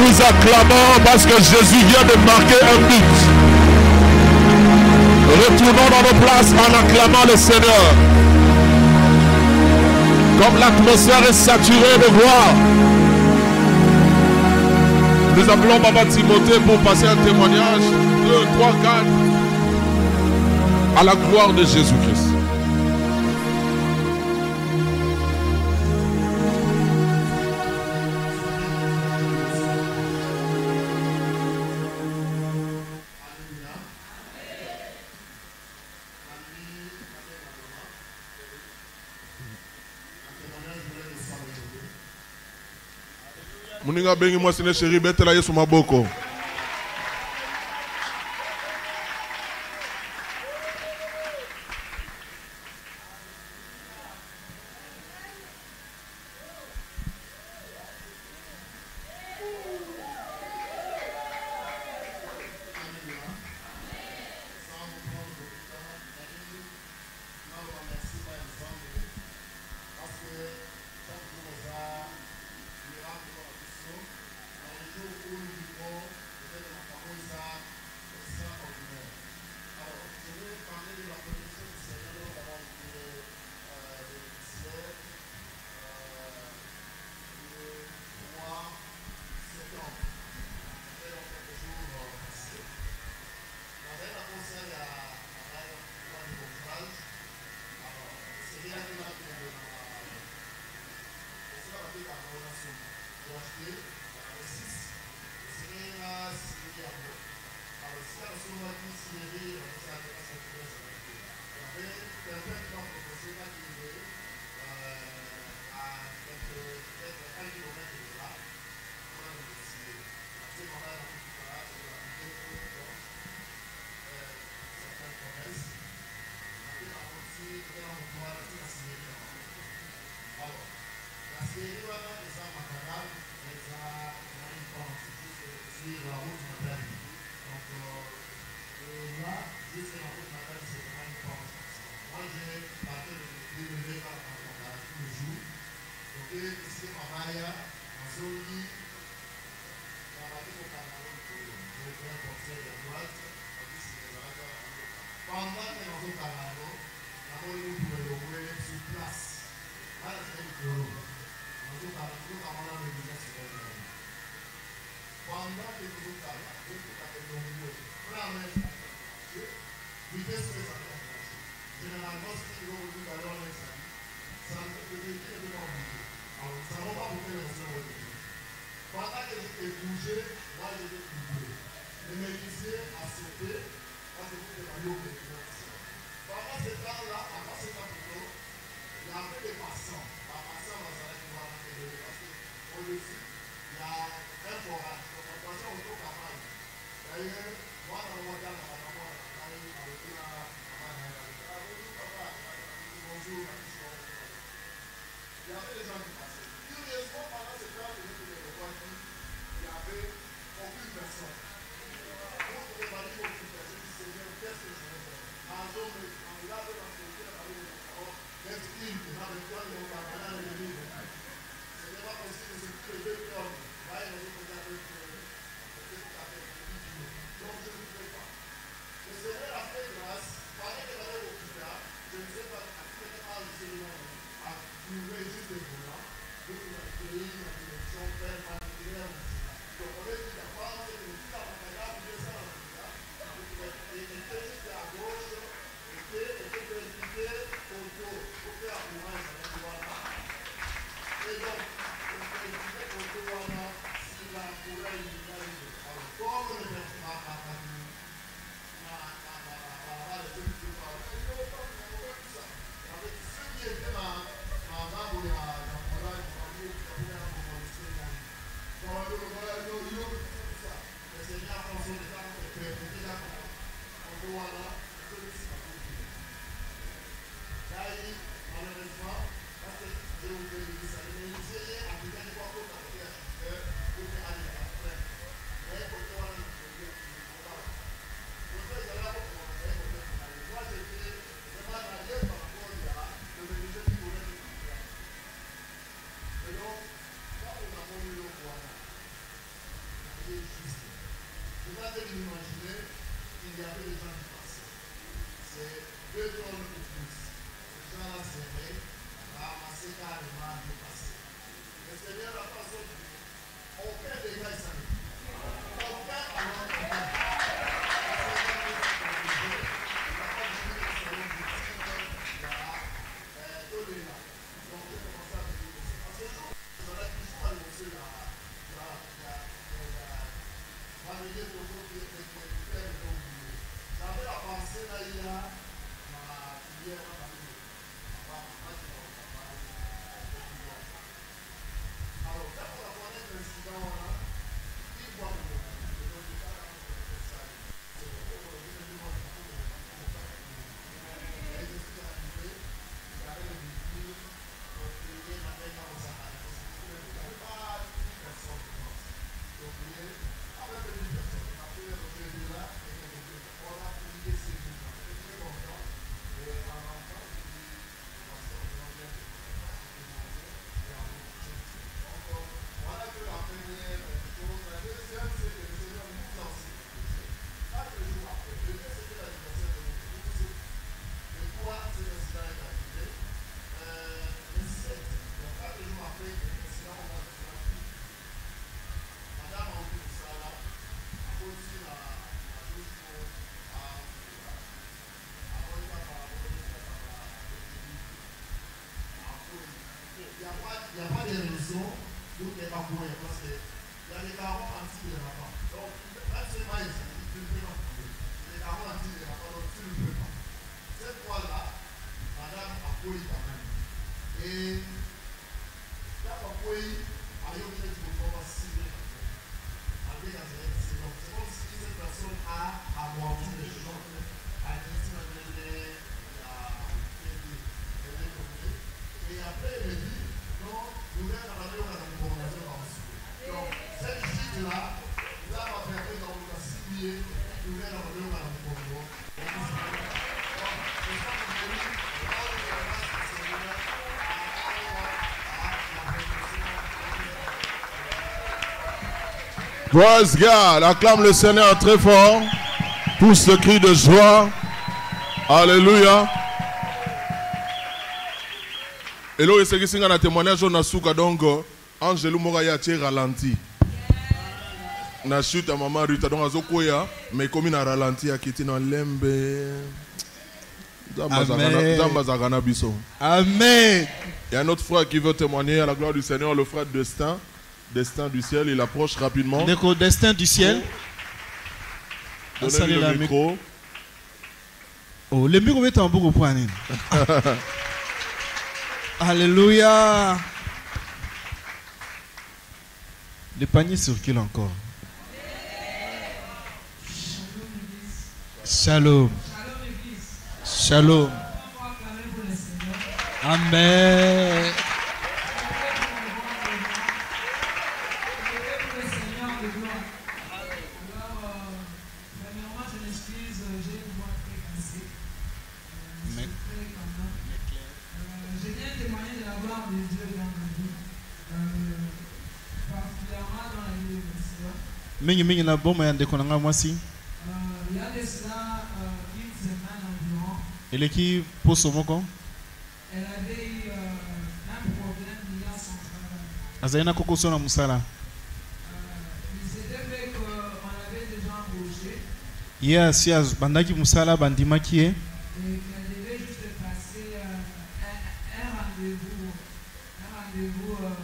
nous acclamons parce que Jésus vient de marquer un but. Retournons dans nos places en acclamant le Seigneur. Comme l'atmosphère est saturée de gloire. Nous appelons Baba Timothée pour passer un témoignage. 2, 3, 4. À la gloire de Jésus-Christ. Muninga bengi moi sine chéri betela Yesu maboko. est juste. Vous avez imaginé qu'il y avait des gens qui passaient. C'est 2 tonnes ou plus. Ces gens-là serraient, ramassaient carrément et passaient. Le Seigneur n'a pas sorti. Aucun dégât ici. Aucun alors aucun. Il n'y a pas de raison pour les abouer parce qu'il y a des carreaux anti-dérapants. Donc, même si pas ici, tu ne peux pas trouver. Les carreaux anti-dérapants, donc tu ne peux pas. Cette fois-là, madame a pris quand même. Et la papouille a eu une petite fois ciblée. Avec la c'est comme si cette personne a amorti les gens, a dit et après elle dit non, nous allons aller à la recommandation ensuite. Donc cette chute-là, là va permettre dans le cibler, nous allons aller à la recommandation. Praise God, acclame le Seigneur très fort. Pousse le cri de joie. Alléluia. Et là, c'est que c'est un témoignage on a souka donc Angelo Moraya tient ralenti. Na chute à maman Rita donc azokoya mais comme il a ralenti à quitter dans lembe. Amen. Il y a un autre frère qui veut témoigner à la gloire du Seigneur, le frère Destin. Destin du ciel, il approche rapidement. Destin du ciel. Donnez-lui le micro. Oh, le micro est en beaucoup point. Alléluia. Le panier circule encore. Shalom. Shalom. Amen. Mingi na boma ya ndeko nanga mwasi. Il y a de cela une semaine environ. Eleki poso moko. Elle avait eu un problème lié à son travail. Azaina kokoso na musala. Il s'était fait qu'on avait déjà embauché. Yes, bandaki musala bandimaki. Et qu'elle devait juste passer un rendez-vous d'embauche.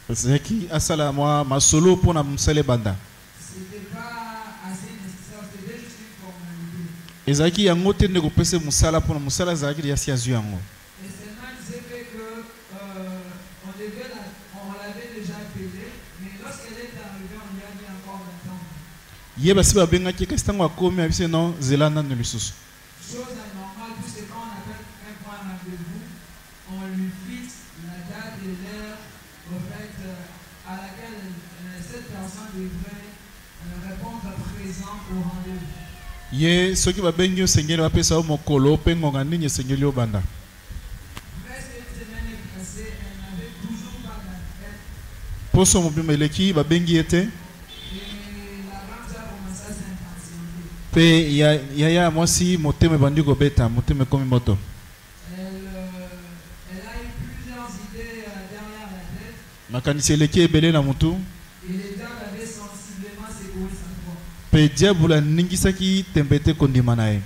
Zeki asala moi masolo pona musale banda. C'était pas assez nécessaire, c'était juste une formalité. Ezaki yango te ndeko pese musala pona musala zaki ya siazu yango. Et seulement disait que on l'avait déjà appelé, mais lorsqu'elle est arrivée, on lui a dit encore d'attendre. Yeba si babengaki kasi tango akomi abise non zelanda no lisusu. Chose anormale, puisque quand on appelle un point rendez-vous, on lui fixe la date et l'heure au fait, à laquelle cette personne devrait répondre présent au rendez-vous. Ye soki babengi yo sengeli bapesa yo mokolo pe ngonga nini sengeli yo banda. Presque une semaine est passée, elle n'avait toujours pas d'affaire. Poso mobimba eleki babengi ete. Et Pe ya mwasi moteme bandi kobeta moteme komi moto. Elle a eu plusieurs idées derrière la tête. Makanisi eleki ebele na mutu. Et le diable avait sensiblement secoué sa foi. Pe diabula ningisaki tembete kondima na ye. Elle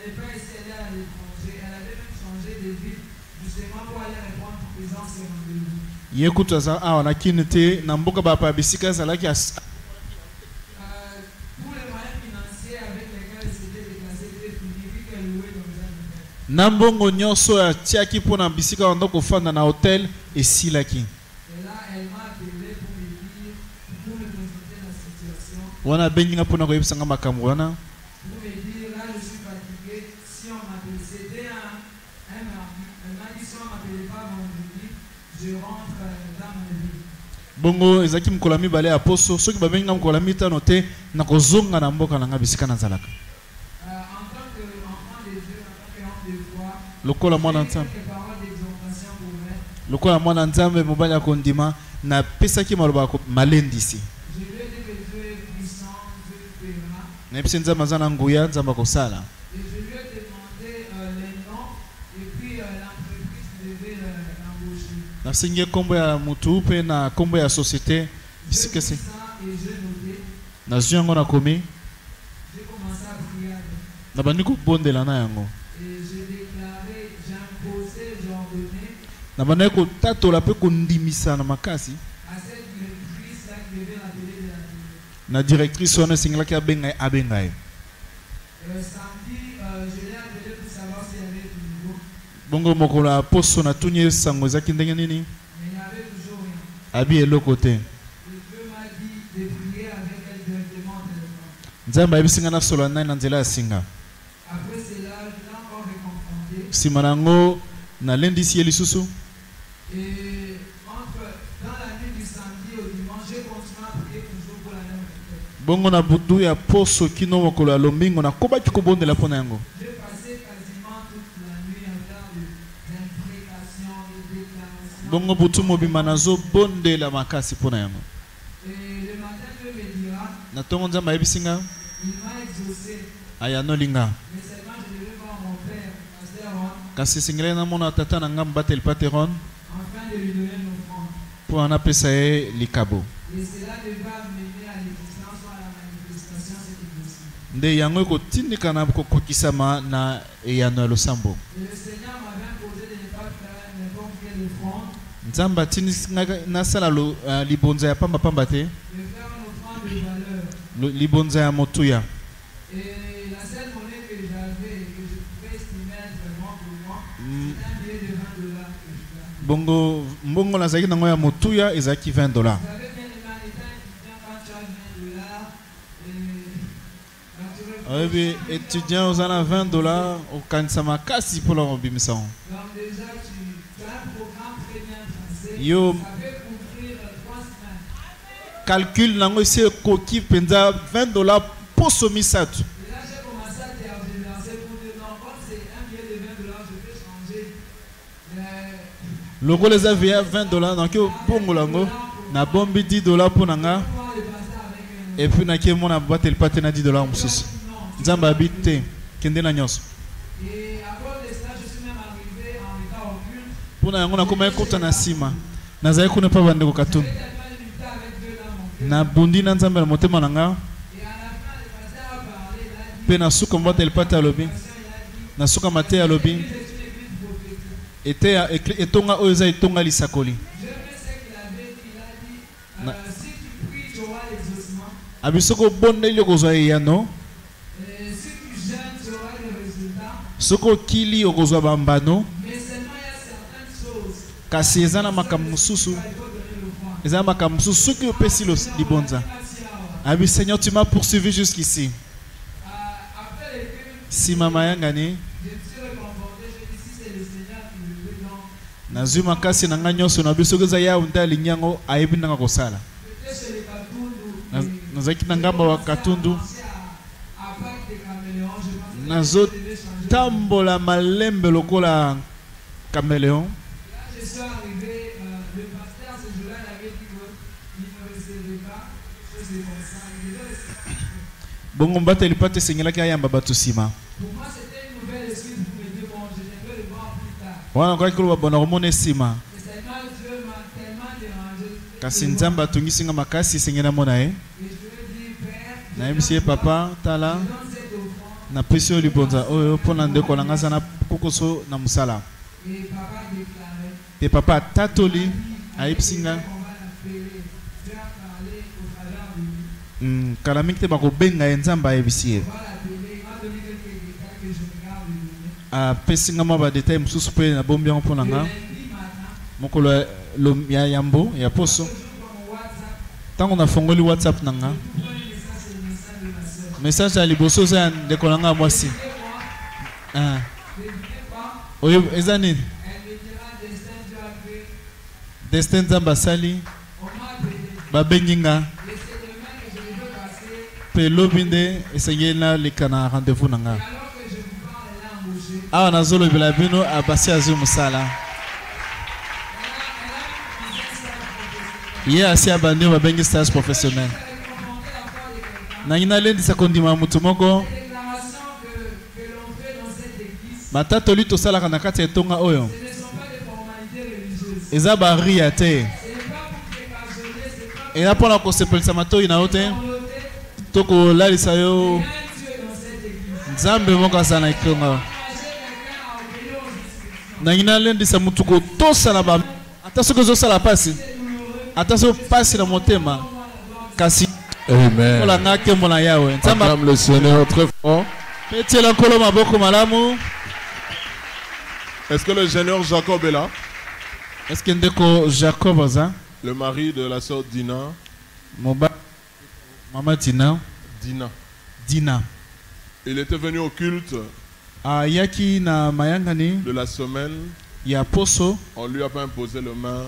n'est pas ici, elle est à l'étranger. Elle avait même changé de ville justement pour aller répondre présent à ses rendez-vous. Ye kutu aza awa na kini te na mboka bapa bisika ezalaki Tous les moyens financiers avec lesquels elle s'était déplacée étaient finis vu qu'elle louait dans les années. na mbongo nyonso atiaki mpona bisika banda kofanda na hotel esilaki. Et là, elle m'a appelé pour me dire, pour me présenter la situation. Wana abenginga mpona koyebisanga makambo wana. Pour me dire, là, je suis fatigué. Si on m'appelle, c'était elle m'a dit, si on ne m'appelait pas vendredi, je rentre dans ma vie. Bongo ezaki mkola mibale ya poso soki babenginga mkola mitano te na kozonga na mboka na nga bisika nazalaka. En tant qu'enfant de Dieu, en tant qu'homme de foi, Lokola mwana j'ai nzambe. quelques paroles d'exhortation pour elle. Lokola mwana nzambe mobali ya kondima na pesaki maloba malendisi. Je lui ai dit que Dieu est puissant, Dieu fera. Na yebisi nzambe aza na nguya nzambe akosala. Et je lui ai demandé les noms et puis l'entreprise qui devait l'embaucher. Nasengi kombo ya mutu pe na kombo ya société bisika J'ai se. pris ça et j'ai noté. Nazwi yango nakomi J'ai commencé à prier avec. na bandi kobondela na yango. Et j'ai déclaré, j'ai imposé, j'ai ordonné Na bandi kotatola pe kondimisa na makasi. à cette directrice là qui devait l'appeler de la télé. Na directrice wana esengelaki abenga ye. Samedi, je l'ai appelé pour savoir s'il y avait du nouveau. Bongo mokolo ya poso natuni ye sango ezaki ndenge nini. Mais il n'y avait toujours rien. Abi eloko te. Et Dieu m'a dit de prier avec elle directement au téléphone. Nzambe ayebisi nga nasola naye na nzela ya singa. Après cela, je l'ai encore réconforté. Nsima na yango nalendisi ye lisusu. Et dans la nuit du samedi au dimanche, j'ai continué à prier toujours pour la même requête. Bongo na butu ya poso kino mokolo ya lombingo nakobaki kobondela mpo na yango. J'ai passé quasiment toute la nuit à faire des imprécations, des déclarations. Bongo butu mobima nazobondela makasi mpo na yango. Et le matin, Dieu me dira, Na ntongo nzambe ayebisi nga il m'a exaucé. ayanolinga. Mais seulement je devais voir mon père, Pasteur Ron, Kasi esengeli namona tata na nga mbateli pateron afin de lui donner une offrande. mpo anapesa ye likabo. Et cela devait amener à l'existence ou à la manifestation cette possible. Nde yango ekotindika na kokokisama na eyano ya losambo. Et le Seigneur m'avait imposé de ne pas faire n'importe quelle offrande, Nzambe atindisanga nasala libonza ya pamba te, de faire une offrande de valeur. libonza ya motuya. Et la seule monnaie que j'avais et que je pouvais estimer être bon pour moi, c'était un billet de $20 que je gardais. Bongo mbongo nazalaki nango ya motuya ezalaki $20. Vous savez bien, les étudiants, quand tu as $20, Oyebi étudiant ozana $20 okanisa makasi mpona kobimisa yango. donc déjà, tu as un programme très bien tracé. Yo Ça peut couvrir 3 semaines. calcul nango esi ekoki mpenza $20 poso misato. Et là, j'ai commencé à tergiverser pour dire non, comme c'est un billet de $20, je peux changer. Lokola eza veya $20 nakoki obongola yango na bombi $10 mpo na nga Pouvoir le passer avec un epuis naki emona bateli pate na $10 mosusu. non. Nzambe abi te kende na nyonso. Et à cause de cela, je suis même arrivé en retard au culte. Mpo na yango nakoma ekota na nsima nazali kuna mpa bandeko katundu J'ai tellement lutté avec Dieu dans mon cœur. nabundi na nzambe na motema na nga Et à la fin, le pasteur a parlé, il a dit, mpe nasuka mbateli pate alobi il a dit, nasuka mate alobi l'église est une église prophétique. etonga oyo eza etonga lisakoli. Je sais ce qu'il avait dit, il a dit, si tu pries, tu auras l'exaucement. abi soki obondeli okozwa eyano, Et si tu jeûnes, tu auras le résultat. soki okili okozwa bambano. Mais seulement il y a certaines choses. Kasi eza na makambo mosusu Il faut donner le point. eza na makambo mosusu soki opesi libonza. Abi Seigneur, tu m'as poursuivi jusqu'ici. Après les films, Nsima mayangani je me suis réconforté. Je dis si c'est le Seigneur qui le veut, donc nazwi makasi na nga nyonso na biso soki eza yawe nde alingi yango ayebi ndanga kosala. j'étais chez les Katundu. Nazalaki na ngamba wa katundu À Pâques des Caméléons, je pensais que nazo je devais changer. tambola malembe lokola caméléon. Là, je suis arrivé, le pasteur ce jour-là, il avait dit qu'il ne recevait pas. Je sais comme ça. Il devait recevoir. bongo mbateli pate sengelaki ayamba bato nsima. Pour moi, c'était une nouvelle excuse pour me dire, bon, je viendrai le voir plus tard. Wana okoki koloba bona komona nsima. Et seulement Dieu m'a tellement dérangé. Kasi nzambe atungisi nga makasi esengeli amona ye. Et je lui ai dit, Père, Nayebisi ye papa tala je donne cette offrande. napesi yo libonza oyo mpo na ndeko na nga aza na kokoso na mosala. Et papa déclarait, Pe papa atatoli ayebisi nga on va l'appeler. Dieu a parlé au travers de lui. kala mingi te bakobenga ye nzambe ayebisi ye. On va l'appeler. Il m'a donné quelques détails que je regarde lui donner. apesi nga mwa badetail mosusu mpe nabombi yango mpo na Le nga. lundi matin, Mokolo ya yambo ya poso je joue mon WhatsApp. ntango nafongoli whatsapp na nga, Prenez ça, c'est le message de ma soeur. message ya liboso oza ya ndeko na nga ya mwasi. Ne devinez pas, Oyo eza nini? elle me dira, destin Dieu a fait. Destin nzambe asali On m'a appelé. babengi nga Et c'est demain que je devais passer. mpe lobi nde esengeli naleka na rendez-vous na nga. Alors que je vous parle, elle a embauché. Awa nazolobela bino abasi azwi mosala ye asi abandi oyo babengi stage professionnel. Nangi nalendisa kondima motu moko Déclaration que l'on fait dans cette église, matatoli tosalaka na kati ya etonga oyo ce ne sont pas des formalités religieuses. eza baria te, Ce n'est pas pour précationner, c'est pas eza mpona kosepelisa matoi na yo te pour noter. to kolalisa yo. Il y a un Dieu dans cette église. Nzambe moko aza na etonga. Encourager quelqu'un à obéir aux instructions. Nangi nalendisa motu kotosala ba ata soki ozosala pasi ata soki pasi na motema kasi Amen. kola nga nkembo na yawe nzambe Acclame le Seigneur très fort. mpe tiela nkolo maboko malamu. Est-ce que le général Jacob est là? Eske ndeko Jacob aza Le mari de la sœur Dina. moba mama Dina Dina. Il était venu au culte ayaki na mayangani de la semaine. ya poso On lui a pas imposé le main.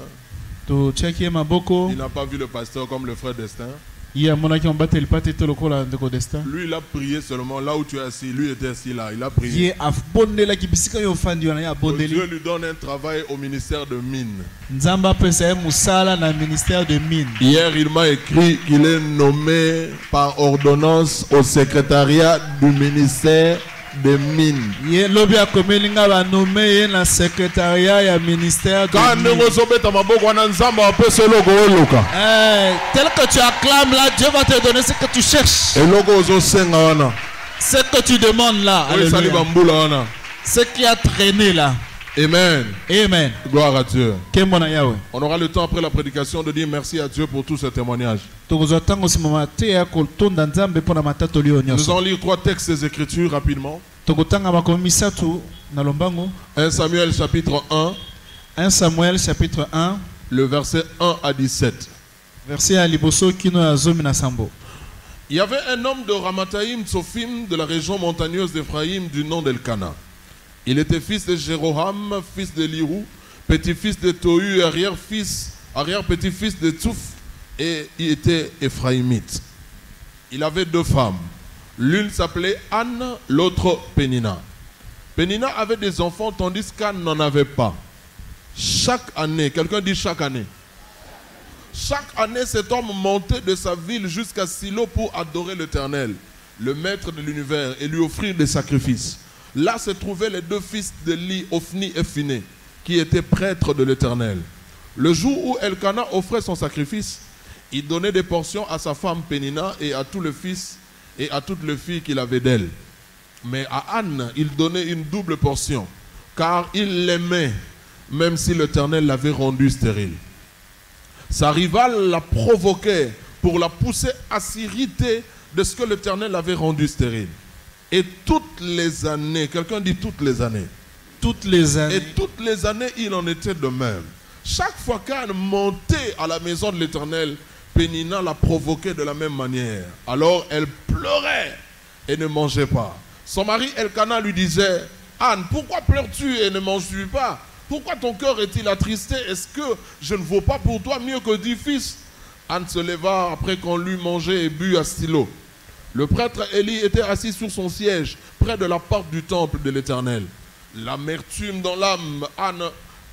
totiaki ye maboko Il n'a pas vu le pasteur comme le frère Destin. ye amonaki mobateli pate te lokola ndeko Destin. Lui, il a prié seulement là où tu es assis. Lui était assis là. Il a prié. Ye abondelaki bisika oyo ofandi wana ye Que abondeli. Dieu lui donne un travail au ministère de mines. Nzambe apesa ye mosala na ministère de mine. Hier, il m'a écrit qu'il est nommé par ordonnance au secrétariat du ministère des mines. Ye lobi akomeli nga banome ye na secrétariat ya ministère de Quand mine. nous sommes maboko wana nzamba apesa eloko oluka. Tel que tu acclames là, Dieu va te donner ce que tu cherches. Eloko ozosenga wana. Ce que tu demandes là. Oyo sali Alléluia. bambula wana. Ce qui a traîné là. Amen. Amen. Gloire à Dieu. Kembo na Yahweh. On aura le temps après la prédication de dire merci à Dieu pour tous ces témoignages. Tokozwa tango simama te ya kotonda Nzambe pona matatoli oyo Nous nyonso. allons lire 3 textes des Écritures rapidement. Tokotanga makomi misatu na lombango. 1 Samuel chapitre 1, 1 Samuel chapitre 1 le verset 1 à 17. verset ya liboso kino ya zomi na sambo. Il y avait un homme de Ramathaïm, Tsophim, de la région montagneuse d'Éphraïm, du nom d'Elkana. Il était fils de Jéroham, fils de Lirou, petit-fils de Tohu, arrière-petit-fils de Tsouf, et il était éphraïmite. Il avait 2 femmes. L'une s'appelait Anne, l'autre Pénina. Pénina avait des enfants, tandis qu'Anne n'en avait pas. Chaque année, quelqu'un dit chaque année. Chaque année, cet homme montait de sa ville jusqu'à Silo pour adorer l'Éternel, le maître de l'univers, et lui offrir des sacrifices. Là se trouvaient les 2 fils de Li, Ophni et Phiné, qui étaient prêtres de l'Éternel. Le jour où Elkana offrait son sacrifice, il donnait des portions à sa femme Pénina et à tous les fils et à toutes les filles qu'il avait d'elle. Mais à Anne, il donnait une double portion, car il l'aimait, même si l'Éternel l'avait rendue stérile. Sa rivale la provoquait pour la pousser à s'irriter de ce que l'Éternel avait rendu stérile. Et toutes les années, quelqu'un dit toutes les années. Toutes les années. Et toutes les années, il en était de même. Chaque fois qu'Anne montait à la maison de l'Éternel, Pénina la provoquait de la même manière. Alors elle pleurait et ne mangeait pas. Son mari Elkana lui disait, Anne, pourquoi pleures-tu et ne manges-tu pas? Pourquoi ton cœur est-il attristé? Est-ce que je ne vaux pas pour toi mieux que 10 fils? Anne se leva après qu'on l'eut mangé et bu à Silo. Le prêtre Élie était assis sur son siège, près de la porte du temple de l'Éternel. L'amertume dans l'âme, Anne,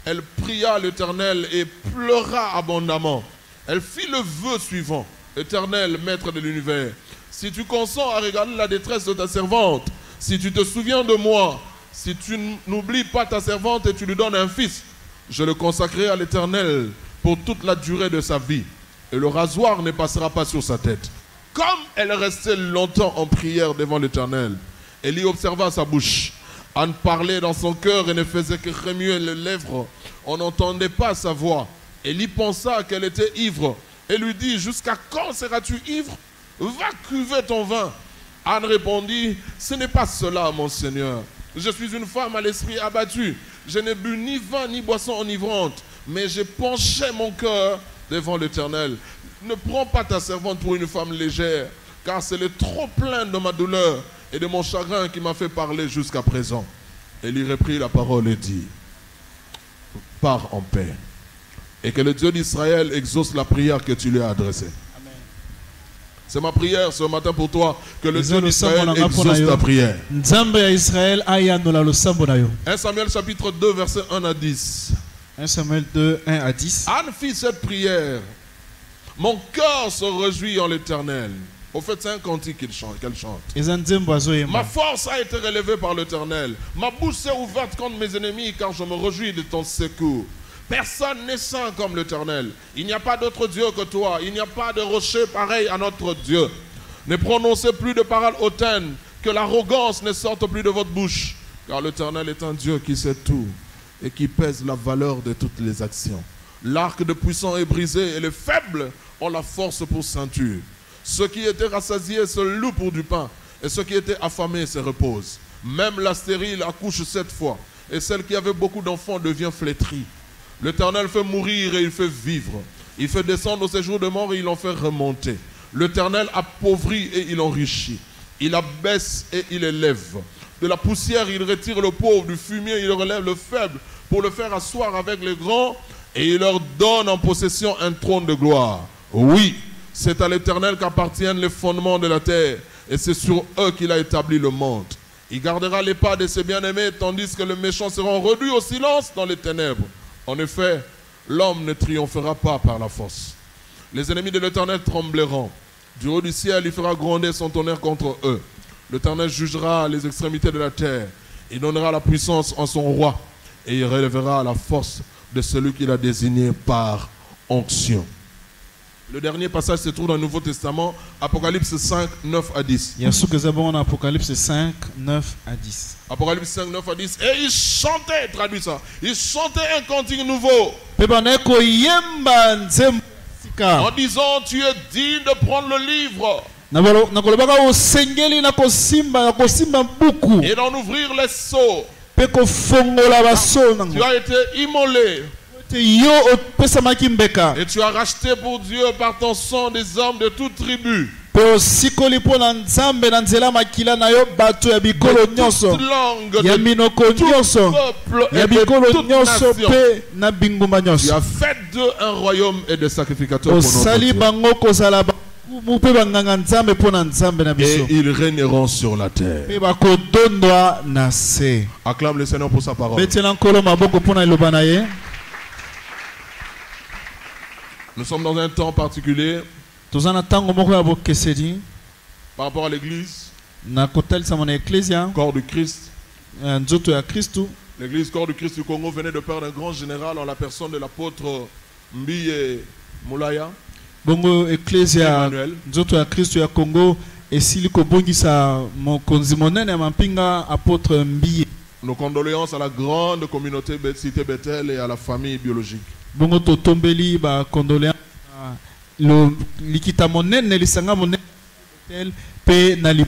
elle pria l'Éternel et pleura abondamment. Elle fit le vœu suivant. Éternel, maître de l'univers, si tu consens à regarder la détresse de ta servante, si tu te souviens de moi, si tu n'oublies pas ta servante et tu lui donnes un fils, je le consacrerai à l'Éternel pour toute la durée de sa vie. Et le rasoir ne passera pas sur sa tête. » Comme elle restait longtemps en prière devant l'Éternel, Élie observa sa bouche. Anne parlait dans son cœur et ne faisait que remuer les lèvres. On n'entendait pas sa voix. Élie pensa qu'elle était ivre et lui dit: « Jusqu'à quand seras-tu ivre? Va cuver ton vin. » Anne répondit: « Ce n'est pas cela, mon Seigneur. Je suis une femme à l'esprit abattu. Je n'ai bu ni vin ni boisson enivrante, mais j'ai penché mon cœur devant l'Éternel. Ne prends pas ta servante pour une femme légère, car c'est le trop plein de ma douleur et de mon chagrin qui m'a fait parler jusqu'à présent. » Élie reprit la parole et dit: « Pars en paix, et que le Dieu d'Israël exauce la prière que tu lui as adressée. » C'est ma prière ce matin pour toi, que le Dieu d'Israël exauce ta prière. 1 Samuel chapitre 2 verset 1 à 10. 1 Samuel 2, 1 à 10. Anne fit cette prière: « Mon cœur se réjouit en l'Éternel. » Au fait, c'est un cantique qu'elle chante. Ma force a été relevée par l'Éternel. Ma bouche s'est ouverte contre mes ennemis, car je me réjouis de ton secours. Personne n'est saint comme l'Éternel. Il n'y a pas d'autre Dieu que toi. Il n'y a pas de rocher pareil à notre Dieu. Ne prononcez plus de paroles hautaines, que l'arrogance ne sorte plus de votre bouche. Car l'Éternel est un Dieu qui sait tout et qui pèse la valeur de toutes les actions. L'arc de puissant est brisé et les faibles ont la force pour ceinture. Ceux qui étaient rassasiés se louent pour du pain, et ceux qui étaient affamés se reposent. Même la stérile accouche 7 fois, et celle qui avait beaucoup d'enfants devient flétrie. L'Éternel fait mourir et il fait vivre. Il fait descendre au séjour de mort et il en fait remonter. L'Éternel appauvrit et il enrichit. Il abaisse et il élève. De la poussière, il retire le pauvre. Du fumier, il relève le faible pour le faire asseoir avec les grands, et il leur donne en possession un trône de gloire. Oui, c'est à l'Éternel qu'appartiennent les fondements de la terre, et c'est sur eux qu'il a établi le monde. Il gardera les pas de ses bien-aimés, tandis que les méchants seront réduits au silence dans les ténèbres. En effet, l'homme ne triomphera pas par la force. Les ennemis de l'Éternel trembleront. Du haut du ciel, il fera gronder son tonnerre contre eux. L'Éternel jugera les extrémités de la terre. Il donnera la puissance en son roi, et il relèvera la force de celui qu'il a désigné par onction. Le dernier passage se trouve dans le Nouveau Testament, Apocalypse 5, 9 à 10. Apocalypse 5, 9 à 10. Apocalypse 5, 9 à 10. Et ils chantaient, traduit ça, ils chantaient un cantique nouveau. En disant: tu es digne de prendre le livre et d'en ouvrir les sceaux. Tu as été immolé et tu as racheté pour Dieu par ton sang des hommes de toute tribu, de toute langue, de tout peuple et de toute nation. Tu as fait d'eux un royaume et des sacrificateurs pour notre Dieu. Et ils régneront sur la terre. Acclame le Seigneur pour sa parole. Nous sommes dans un temps particulier par rapport à l'église, corps du Christ. L'église corps du Christ du Congo venait de perdre un grand général en la personne de l'apôtre Mbiye Moulaya. Bongo Ecclesia nzoto ya Kristo ya Congo esili kobongisa mokonzi monene ya mampinga apôtre Mbiye. Nos condoléances à la grande communauté cité Bethel et à la famille biologique. Bongo totombeli ba condoléances lo likita monene lisanga monene Bethel pe na li.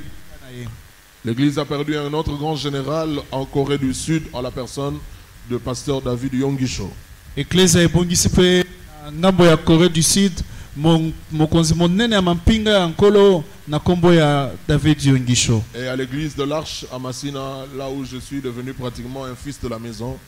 L'église a perdu un autre grand général en Corée du Sud en la personne de pasteur David Yongisho. Ecclesia ebongisi pe ngambo ya Corée du Sud mokonzi monene ya mampinga ya nkolo na kombo ya David Yongisho. Et à l'église de l'Arche à Massina, là où je suis devenu pratiquement un fils de la maison.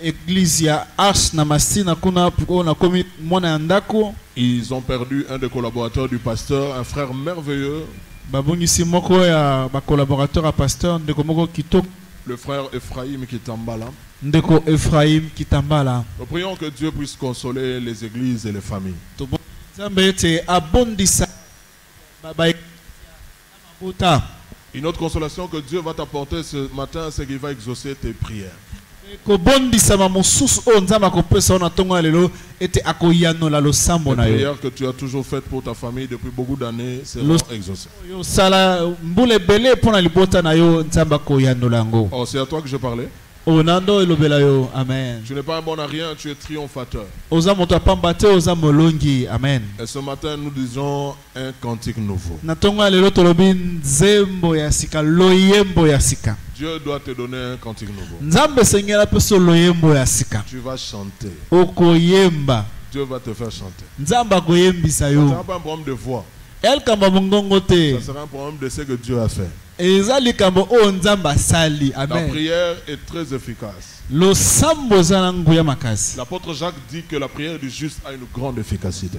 Église ya Arche na Massina kuna na komi mwana ndako. Ils ont perdu un des collaborateurs du pasteur, un frère merveilleux. Babongisi moko ya ba collaborateur à pasteur ndeko moko kitoko. Le frère Ephraim Kitambala. Ndeko Ephraim Kitambala. Nous prions que Dieu puisse consoler les églises et les familles. Une autre consolation que Dieu va t'apporter ce matin, c'est qu'il va exaucer tes prières. Les prières que tu as toujours faites pour ta famille depuis beaucoup d'années seront exaucées. Oh, c'est à toi que je parlais. Amen. Tu n'es pas un bon à rien, tu es triomphateur. Amen. Et ce matin, nous disons un cantique nouveau. Dieu doit te donner un cantique nouveau. Tu vas chanter. Dieu va te faire chanter. Ça ne sera pas un problème de voix. Ça sera un problème de ce que Dieu a fait. La prière est très efficace. L'apôtre Jacques dit que la prière du juste a une grande efficacité.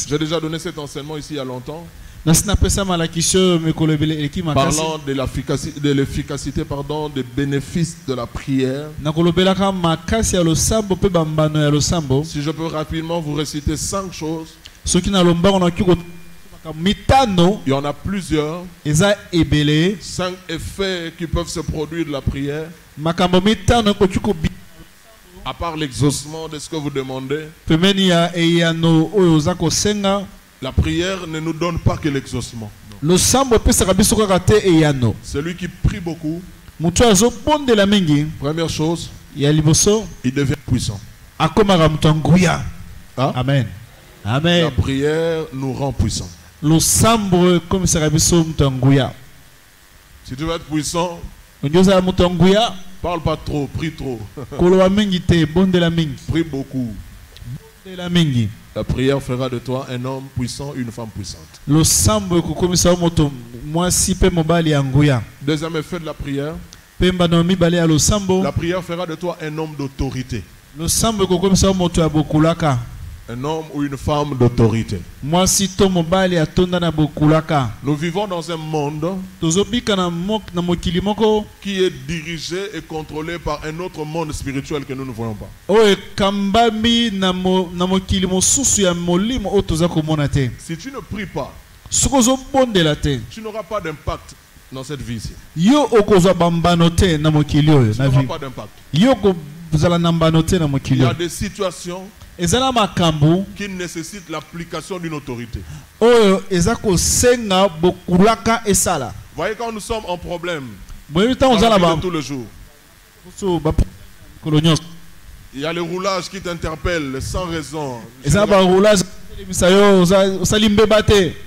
J'ai déjà donné cet enseignement ici il y a longtemps. Parlant de l'efficacité, des bénéfices de la prière. Si je peux rapidement vous réciter 5 choses. Il y en a plusieurs. 5 effets qui peuvent se produire de la prière. À part l'exaucement de ce que vous demandez. La prière ne nous donne pas que l'exaucement. Celui qui prie beaucoup, première chose, il devient puissant. Hein? Amen. Amen. La prière nous rend puissants. Si tu veux être puissant, parle pas trop, prie trop. Prie beaucoup. La prière fera de toi un homme puissant, une femme puissante. Deuxième effet de la prière, la prière fera de toi un homme d'autorité. Un homme ou une femme d'autorité. Nous vivons dans un monde qui est dirigé et contrôlé par un autre monde spirituel que nous ne voyons pas. Si tu ne pries pas, tu n'auras pas d'impact dans cette vie-ci. Tu n'auras pas d'impact. Il y a des situations qui nécessitent l'application d'une autorité. Voyez, quand nous sommes en problème, dans la vie de tous les jours, il y a le roulage qui t'interpelle sans raison.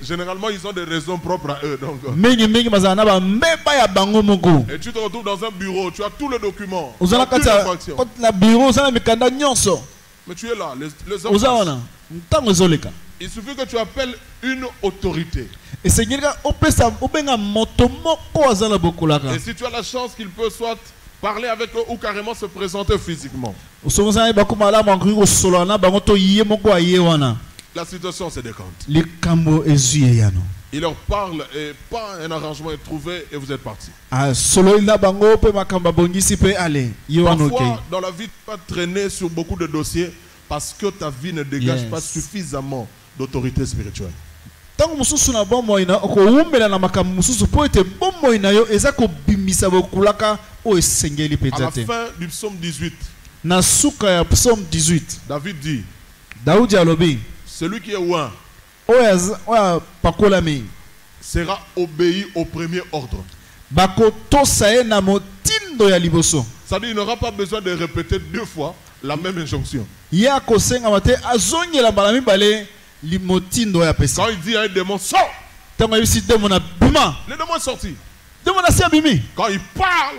Généralement, ils ont des raisons propres à eux. Donc. Et tu te retrouves dans un bureau, tu as tous les documents. Mais tu es là, les hommes. Il suffit que tu appelles une autorité. Et si tu as la chance qu'il peut soit parler avec eux ou carrément se présenter physiquement. La situation se décante. Il leur parle et pas un arrangement est trouvé et vous êtes parti. Parfois, dans la vie, tu vas traîner sur beaucoup de dossiers parce que ta vie ne dégage pas suffisamment d'autorité spirituelle. À la fin du psaume 18, David dit, celui qui est loin sera obéi au premier ordre. C'est-à-dire qu'il n'aura pas besoin de répéter 2 fois la même injonction. Quand il dit à un démon, sors, le démon est sorti. Quand il parle,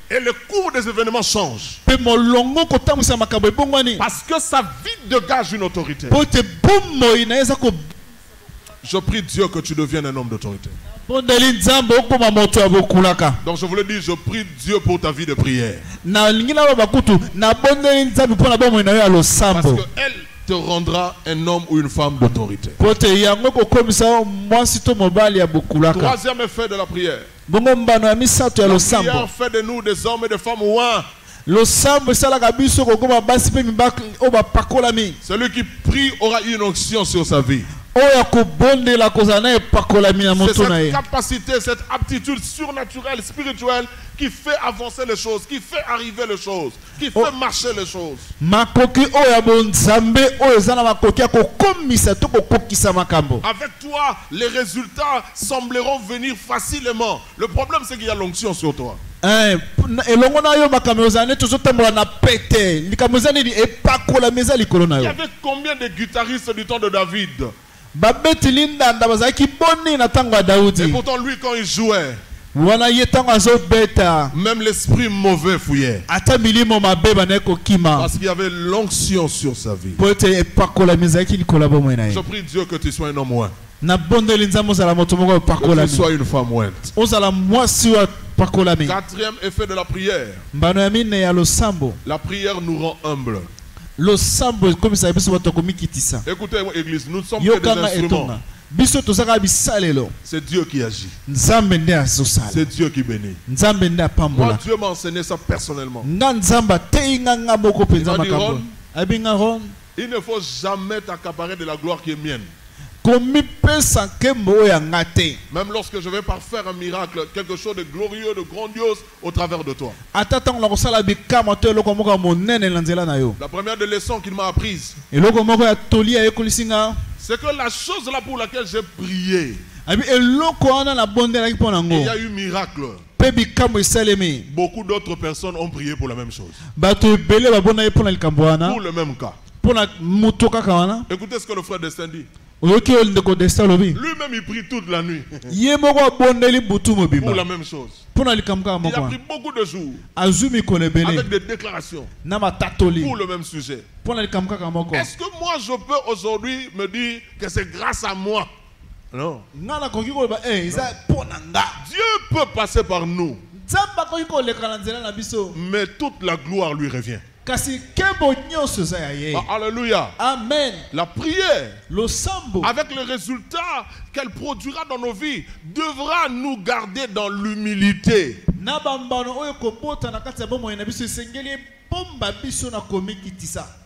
et le cours des événements change. Parce que sa vie dégage une autorité. Je prie Dieu que tu deviennes un homme d'autorité. Donc je voulais dire, je prie Dieu pour ta vie de prière. Parce qu'elle te rendra un homme ou une femme d'autorité. Troisième effet de la prière. La prière fait de nous des hommes et des femmes ouins. Celui qui prie aura une onction sur sa vie. C'est cette capacité, cette aptitude surnaturelle, spirituelle qui fait avancer les choses, qui fait arriver les choses, qui fait marcher les choses. Avec toi, les résultats sembleront venir facilement. Le problème, c'est qu'il y a l'onction sur toi. Il y avait combien de guitaristes du temps de David? Et pourtant, lui, quand il jouait, même l'esprit mauvais fouillait. Parce qu'il y avait l'onction sur sa vie. Je prie Dieu que tu sois un homme oint. Que tu sois une femme ointe. Quatrième effet de la prière. La prière nous rend humbles. Écoutez-moi, Église, nous ne sommes que des instruments. C'est Dieu qui agit. C'est Dieu qui bénit. Moi, Dieu m'a enseigné ça personnellement. Il m'a dit, Ron, il ne faut jamais t'accaparer de la gloire qui est mienne. Même lorsque je vais faire un miracle, quelque chose de glorieux, de grandiose au travers de toi. La première des leçons qu'il m'a apprise, c'est que la chose là pour laquelle j'ai prié, il y a eu miracle. Beaucoup d'autres personnes ont prié pour la même chose. Pour le même cas. Écoutez ce que le frère Destin dit. Lui-même il prie toute la nuit pour la même chose. Il a pris beaucoup de jours avec des déclarations pour le même sujet. Est-ce que moi je peux aujourd'hui me dire que c'est grâce à moi? Non. Dieu peut passer par nous, mais toute la gloire lui revient. Alléluia. Amen. La prière, avec le résultat qu'elle produira dans nos vies, devra nous garder dans l'humilité.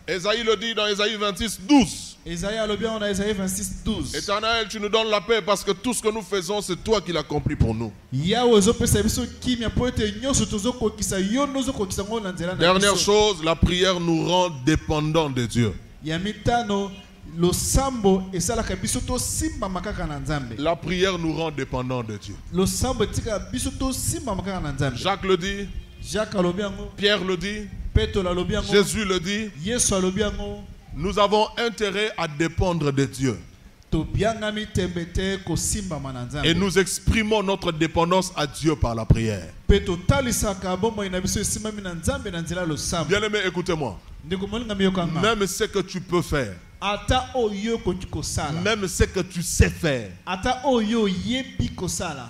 Ésaïe le dit dans Ésaïe 26, 12. Éternel, tu nous donnes la paix parce que tout ce que nous faisons, c'est toi qui l'accomplis pour nous. Dernière chose, la prière nous rend dépendants de Dieu. La prière nous rend dépendants de Dieu. Jacques le dit. Pierre le dit. Jésus le dit. Nous avons intérêt à dépendre de Dieu. Et nous exprimons notre dépendance à Dieu par la prière. Bien-aimé, écoutez-moi. Même ce que tu peux faire, même ce que tu sais faire,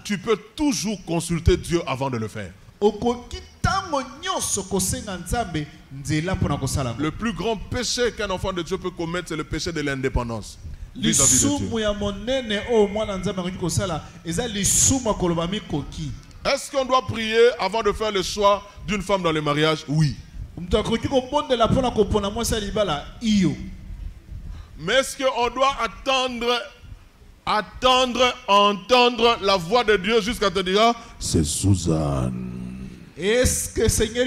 tu peux toujours consulter Dieu avant de le faire. Le plus grand péché qu'un enfant de Dieu peut commettre, c'est le péché de l'indépendance vis-à-vis de Dieu. Est-ce qu'on doit prier avant de faire le choix d'une femme dans le mariage? Oui. Mais est-ce qu'on doit entendre la voix de Dieu jusqu'à te dire, c'est Suzanne? Est-ce que Seigneur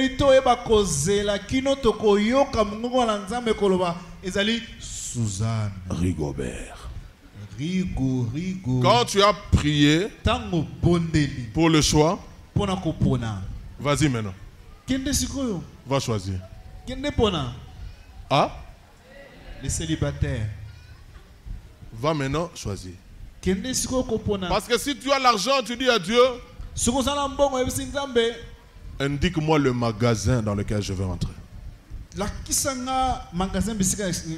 Suzanne Rigobert? Quand tu as prié pour le choix, vas-y maintenant. Va choisir. Ah? Les célibataires. Va maintenant choisir. Parce que si tu as l'argent, tu dis à Dieu, indique-moi le magasin dans lequel je vais entrer.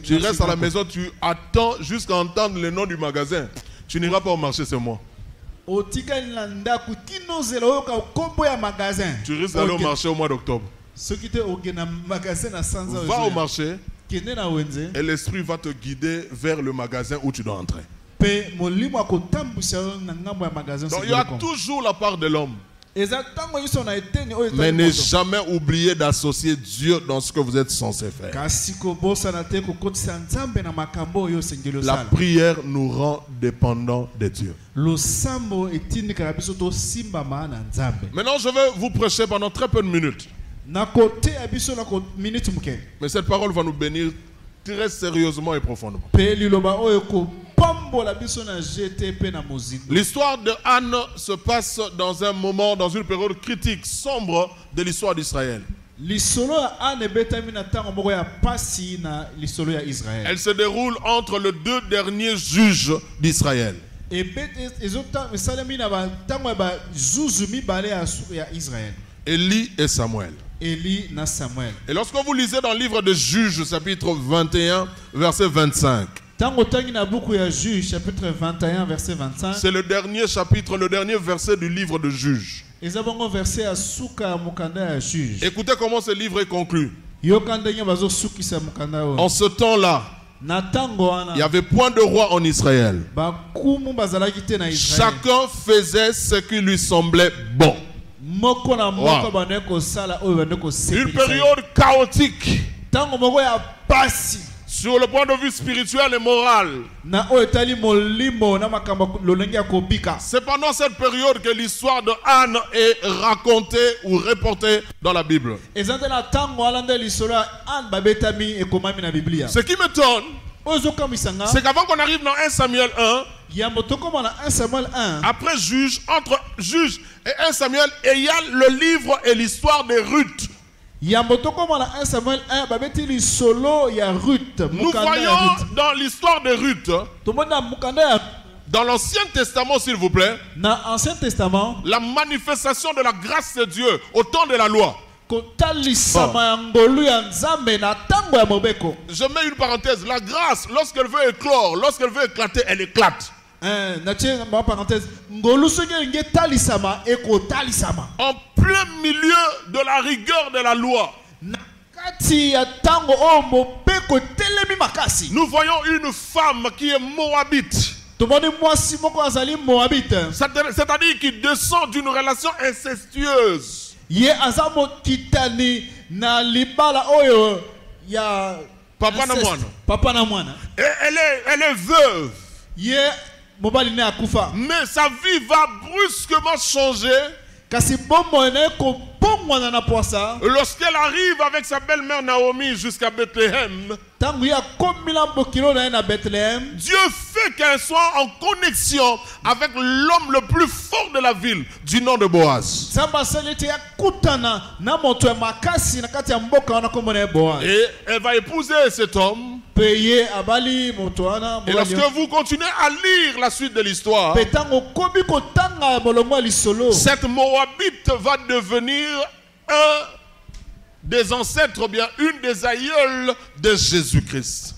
Tu restes à la maison, tu attends jusqu'à entendre le nom du magasin. Tu n'iras pas au marché, c'est moi. Tu risques d'aller au marché au mois d'octobre. Va au marché et l'esprit va te guider vers le magasin où tu dois entrer. Donc il y a toujours la part de l'homme. Mais ne jamais oublier d'associer Dieu dans ce que vous êtes censé faire. La prière nous rend dépendants de Dieu. Maintenant, je vais vous prêcher pendant très peu de minutes. Mais cette parole va nous bénir très sérieusement et profondément. L'histoire de Anne se passe dans un moment, dans une période critique, sombre de l'histoire d'Israël. Elle se déroule entre les deux derniers juges d'Israël. Élie et Samuel. Et lorsque vous lisez dans le livre de Juges, chapitre 21, verset 25, c'est le dernier chapitre, le dernier verset du livre de Juges. Écoutez comment ce livre est conclu. En ce temps-là, il n'y avait point de roi en Israël. Chacun faisait ce qui lui semblait bon. Wow. Une période chaotique sur le point de vue spirituel et moral. C'est pendant cette période que l'histoire de Anne est racontée ou reportée dans la Bible. Ce qui m'étonne, c'est qu'avant qu'on arrive dans 1 Samuel 1, après Juge, entre Juge et 1 Samuel, il y a le livre et l'histoire de Ruth. Nous voyons dans l'histoire de Ruth, dans l'Ancien Testament, s'il vous plaît, la manifestation de la grâce de Dieu au temps de la loi. Je mets une parenthèse. La grâce, lorsqu'elle veut éclore, lorsqu'elle veut éclater, elle éclate. En plein milieu de la rigueur de la loi, nous voyons une femme qui est moabite. C'est-à-dire qui descend d'une relation incestueuse. Papa na mwana. Elle est veuve. Mais sa vie va brusquement changer lorsqu'elle arrive avec sa belle-mère Naomi jusqu'à Bethléem. Dieu fait qu'elle soit en connexion avec l'homme le plus fort de la ville, du nom de Boaz. Et elle va épouser cet homme. Et lorsque vous continuez à lire la suite de l'histoire, cette Moabite va devenir un des ancêtres, bien une des aïeules de Jésus-Christ.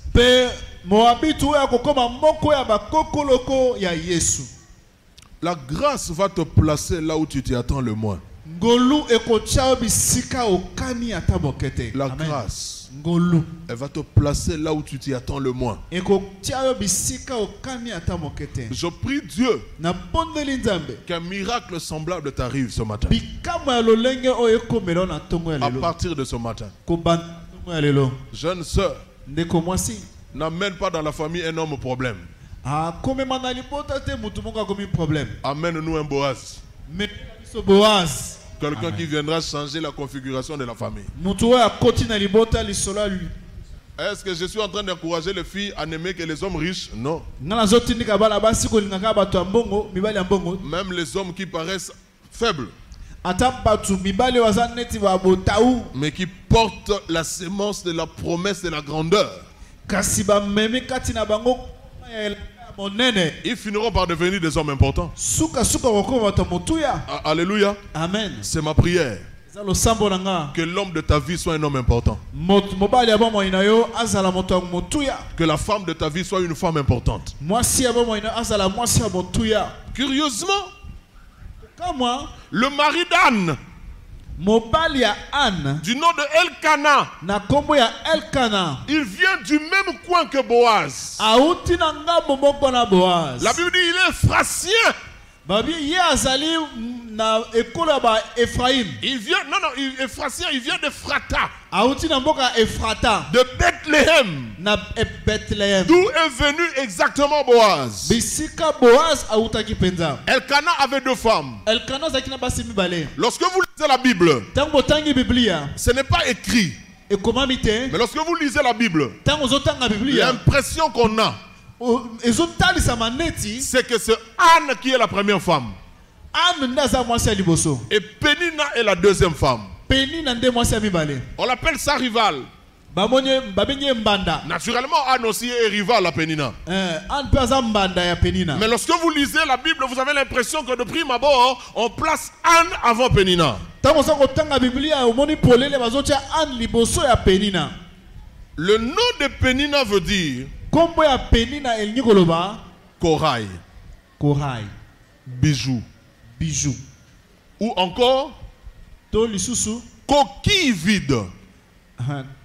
La grâce va te placer là où tu t'y attends le moins. La grâce, elle va te placer là où tu t'y attends le moins. Je prie Dieu qu'un miracle semblable t'arrive ce matin. À partir de ce matin, jeune sœur, n'amène pas dans la famille un homme au problème. Amène-nous un Boaz. Quelqu'un qui viendra changer la configuration de la famille. Est-ce que je suis en train d'encourager les filles à n'aimer que les hommes riches? Non. Même les hommes qui paraissent faibles, mais qui portent la sémence de la promesse de la grandeur, ils finiront par devenir des hommes importants. Alléluia. Amen. C'est ma prière. Que l'homme de ta vie soit un homme important. Que la femme de ta vie soit une femme importante. Curieusement, le mari d'Anne, du nom de Elkana, il vient du même coin que Boaz. La Bible dit il est phrasien. na ekola ba Ephraim. Il vient, Ephratien, il vient de Phrata, Auti na mboka Ephrata de Bethléem. na Bethléem. D'où est venu exactement Boaz. Bisika Boaz autaki penza. Elkana avait 2 femmes. Elkana zaki na basi mibale. Lorsque vous lisez la Bible, Tango tangi Biblia. ce n'est pas écrit. Et comment mite? Mais lorsque vous lisez la Bible, Tango zotanga Biblia. l'impression qu'on a, Ezotali sa maneti. c'est que c'est Anne qui est la première femme. Anne ndaza mwasi liboso. Et Pénina est la deuxième femme. Penina nde mwasi mibale. On l'appelle sa rivale. Babenye mbanda. Naturellement, Anne aussi est rivale à Pénina. Anne peut avoir mbanda ya Penina. Mais lorsque vous lisez la Bible, vous avez l'impression que de prime abord, on place Anne avant Pénina. Tango sa kotanga Biblia omoni polele bazotia Anne liboso ya Penina. Le nom de Pénina veut dire Kombo ya Penina elingi koloba corail, korai, bijou. bijou. Ou encore To lisusu coquille vide.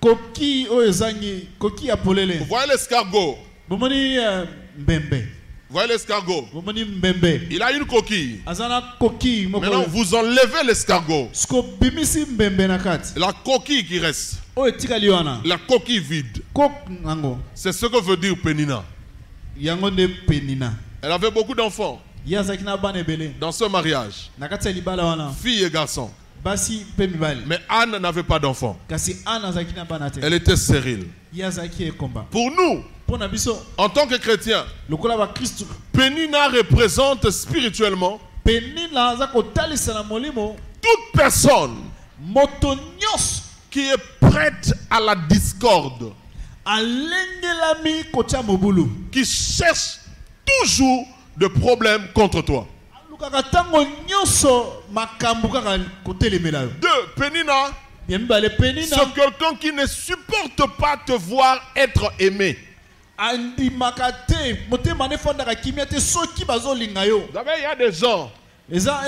koki o ezangi koki ya polele. Vous voyez l'escargot? Bomoni mbembe. Vous voyez l'escargot? Bomoni mbembe. Il a une coquille. Azana koki moko. Maintenant, vous enlevez l'escargot. Sko bimisi mbembe na kati. La coquille qui reste. O etikali wana. La coquille vide. Kok nango. C'est ce que veut dire Pénina. Yango de Penina. Elle avait beaucoup d'enfants Yazaki na bana ebele. dans ce mariage. Na kati ya libala wana. Filles et garçons. Basi pe mibali. Mais Anne n'avait pas d'enfants. Kasi Anne azaki na bana te. Elle était stérile. Yazaki ekomba. Pour nous, Pona biso en tant que chrétiens, lokola ba Kristo. Pénina représente spirituellement Penina aza kotalisa na molimo toute personne moto nyos qui est prête à la discorde, alengelami kotia mobulu. qui cherche toujours des problèmes contre toi. Lukaka tango nyoso makambu kaka kotelemela yo. 2. Pénina, Ya mibale Penina c'est quelqu'un qui ne supporte pas te voir être aimé. andimaka te motema ne fondaka kimia te soki bazolinga yo. Vous savez, il y a des gens, Eza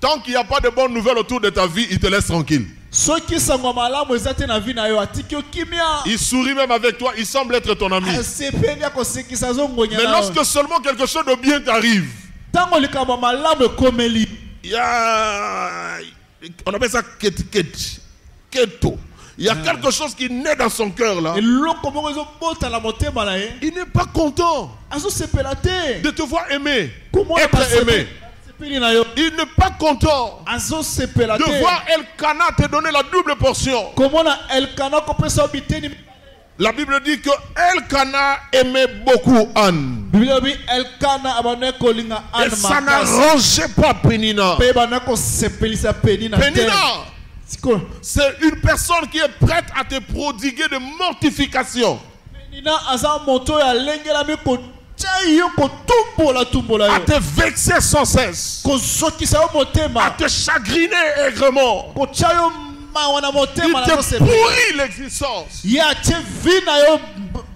tant qu'il n'y a pas de bonnes nouvelles autour de ta vie, ils te laissent tranquille. soki sango malamu eza te na vi na yo atiki yo kimia. Il sourit même avec toi, il semble être ton ami. Asepeli akosekisa zongonya Mais na yo. lorsque seulement quelque chose de bien t'arrive, Tango likambo malamu ekomeli. il y a... On appelle ça keto. Il y a quelque chose qui naît dans son cœur là. Eloko moko ezobota na motema na ye. Il n'est pas content Azosepela te. de te voir aimer, Comment être aimé. sepeli na yo. Il n'est pas content Azosepela de te. voir Elkana te donner la double portion. Comment na Elkana kopesa biteni. La Bible dit que Elkana aimait beaucoup Anne. Biblia bi Elkana abane kolinga Et Anne ça makasi. n'arrangeait pas Pénina. Pe bana ko sepelisa Penina te. Pénina, Siko. c'est une personne qui est prête à te prodiguer de mortification, Penina aza moto ya lengela mi ko chayo ko tumbola à yo. te vexer sans cesse, Ko sokisa yo à motema. te chagriner aigrement. Ko chayo mawana Il motema na te ko sepela. pourrit l'existence. Ya che vina yo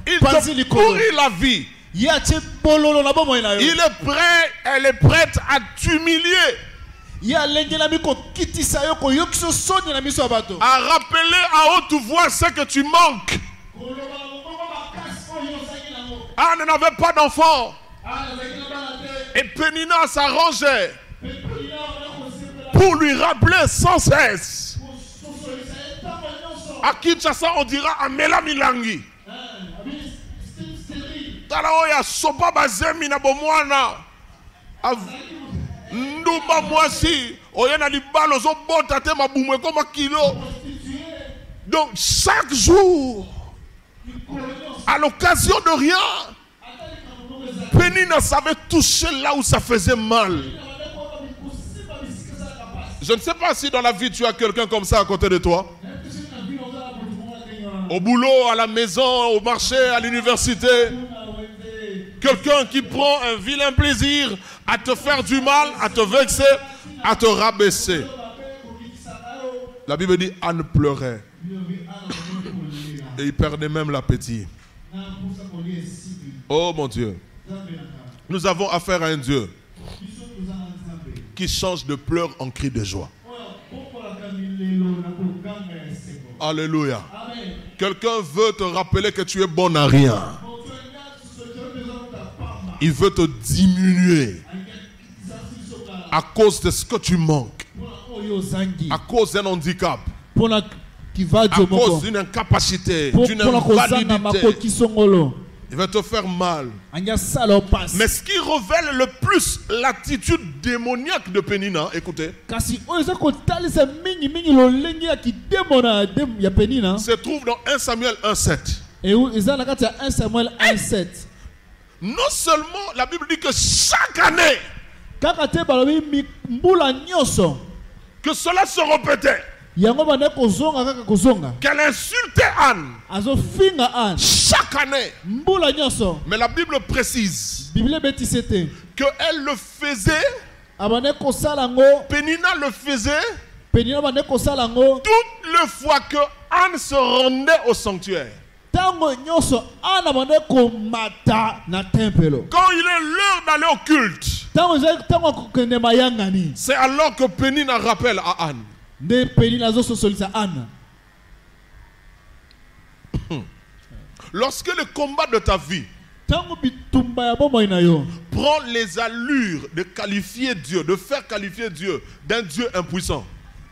Il panzi te likolo. pourrit la vie. Ya che bololo na bomo na yo. Il est prêt, elle est prête à t'humilier, Ya lengela mi ko kitisa yo ko yokiso soni na miso abato. à rappeler à haute voix ce que tu manques. Anne n'avait pas d'enfant. Et Pénina s'arrangeait pour lui rappeler sans cesse. À Kinshasa, on dira Amela Milangi. Talaoya sopa bazemi na bomwana. Ndumba mwasi. Oyena libalo zo bota te mabumwe comme kilo. Donc chaque jour, à l'occasion de rien, Pénina savait toucher là où ça faisait mal. Je ne sais pas si dans la vie tu as quelqu'un comme ça à côté de toi. Au boulot, à la maison, au marché, à l'université. Quelqu'un qui prend un vilain plaisir à te faire du mal, à te vexer, à te rabaisser. La Bible dit Anne pleurait. Et il perdait même l'appétit. Oh mon Dieu. Nous avons affaire à un Dieu qui change de pleurs en cris de joie. Alléluia. Quelqu'un veut te rappeler que tu es bon à rien. Il veut te diminuer. à cause de ce que tu manques, mpona oyo ozangi, à cause d'un handicap, mpona à kivadio moko, cause d'une incapacité, d'une mpona kozanga invalidité. makoki songolo, Il va te faire mal. anga sala opasi. Mais ce qui révèle le plus l'attitude démoniaque de Pénina, écoutez, Kasi oyo eza kotalisa mingi mingi lolenge ya kidemona ya Penina, se trouve dans 1 Samuel 1,7. et eza na kati ya 1 Samuel 1:7. Non seulement la Bible dit que chaque année, Kaka te balobi mbula nyonso, que cela se répétait, yango bande kozonga kaka kozonga, qu'elle insultait Anne azofinga Anne chaque année. mbula nyonso. Mais la Bible précise Bible betisi te qu'elle le faisait, abande kosala ngo, Pénina le faisait Penina bande kosala ngo toutes les fois que Anne se rendait au sanctuaire. tango nyonso Anne bande komata na tempelo. Quand il est l'heure d'aller au culte, Tango kokende mayangani, c'est alors que Pénina rappelle à Anne. nde Penina azososolisa Anne. Lorsque le combat de ta vie Tango bitumba ya bomoi na yo prend les allures de qualifier Dieu, de faire qualifier Dieu d'un Dieu impuissant,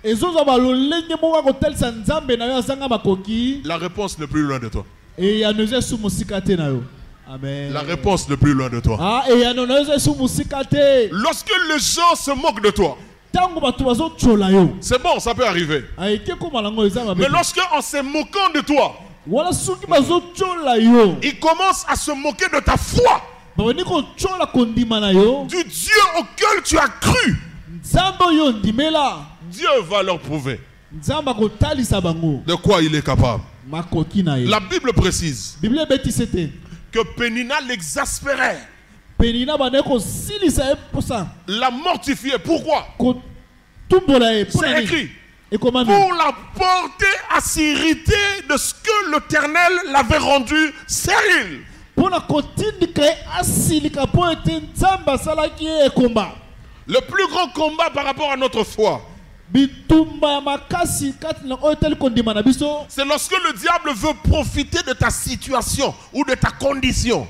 ezozwa balolenge moko kotalisa nzambe na yo azanga makoki, la réponse n'est plus loin de toi. eyano eza esu mosika te na yo. Amen. La réponse n'est plus loin de toi. Ah, eyano na yo eza esu mosika te. Lorsque les gens se moquent de toi, Tango bato bazotyola yo, c'est bon, ça peut arriver. ayeke koma nango eza mabe. Mais lorsque en se moquant de toi, Wala soki bazotyola yo, ils commencent à se moquer de ta foi, babandi kotyola kondima na yo, du Dieu auquel tu as cru, nzambe oyo ndimela, Dieu va leur prouver nzambe akotalisa bango de quoi il est capable. makoki na ye. La Bible précise Bible ebetisi te que Pénina l'exaspérait, Penina bande kosilisa ye posa la mortifiait. Pourquoi? kotumbola ye. Mpona C'est nini? écrit. Ekomami Pour la porter à s'irriter de ce que l'Éternel l'avait rendu stérile. mpona kotindika ye asilika mpo ete nzambe asalaki ye ekomba. Le plus grand combat par rapport à notre foi, Bitumba ya makasi kati na oyo etali kondima na biso, c'est lorsque le diable veut profiter de ta situation ou de ta condition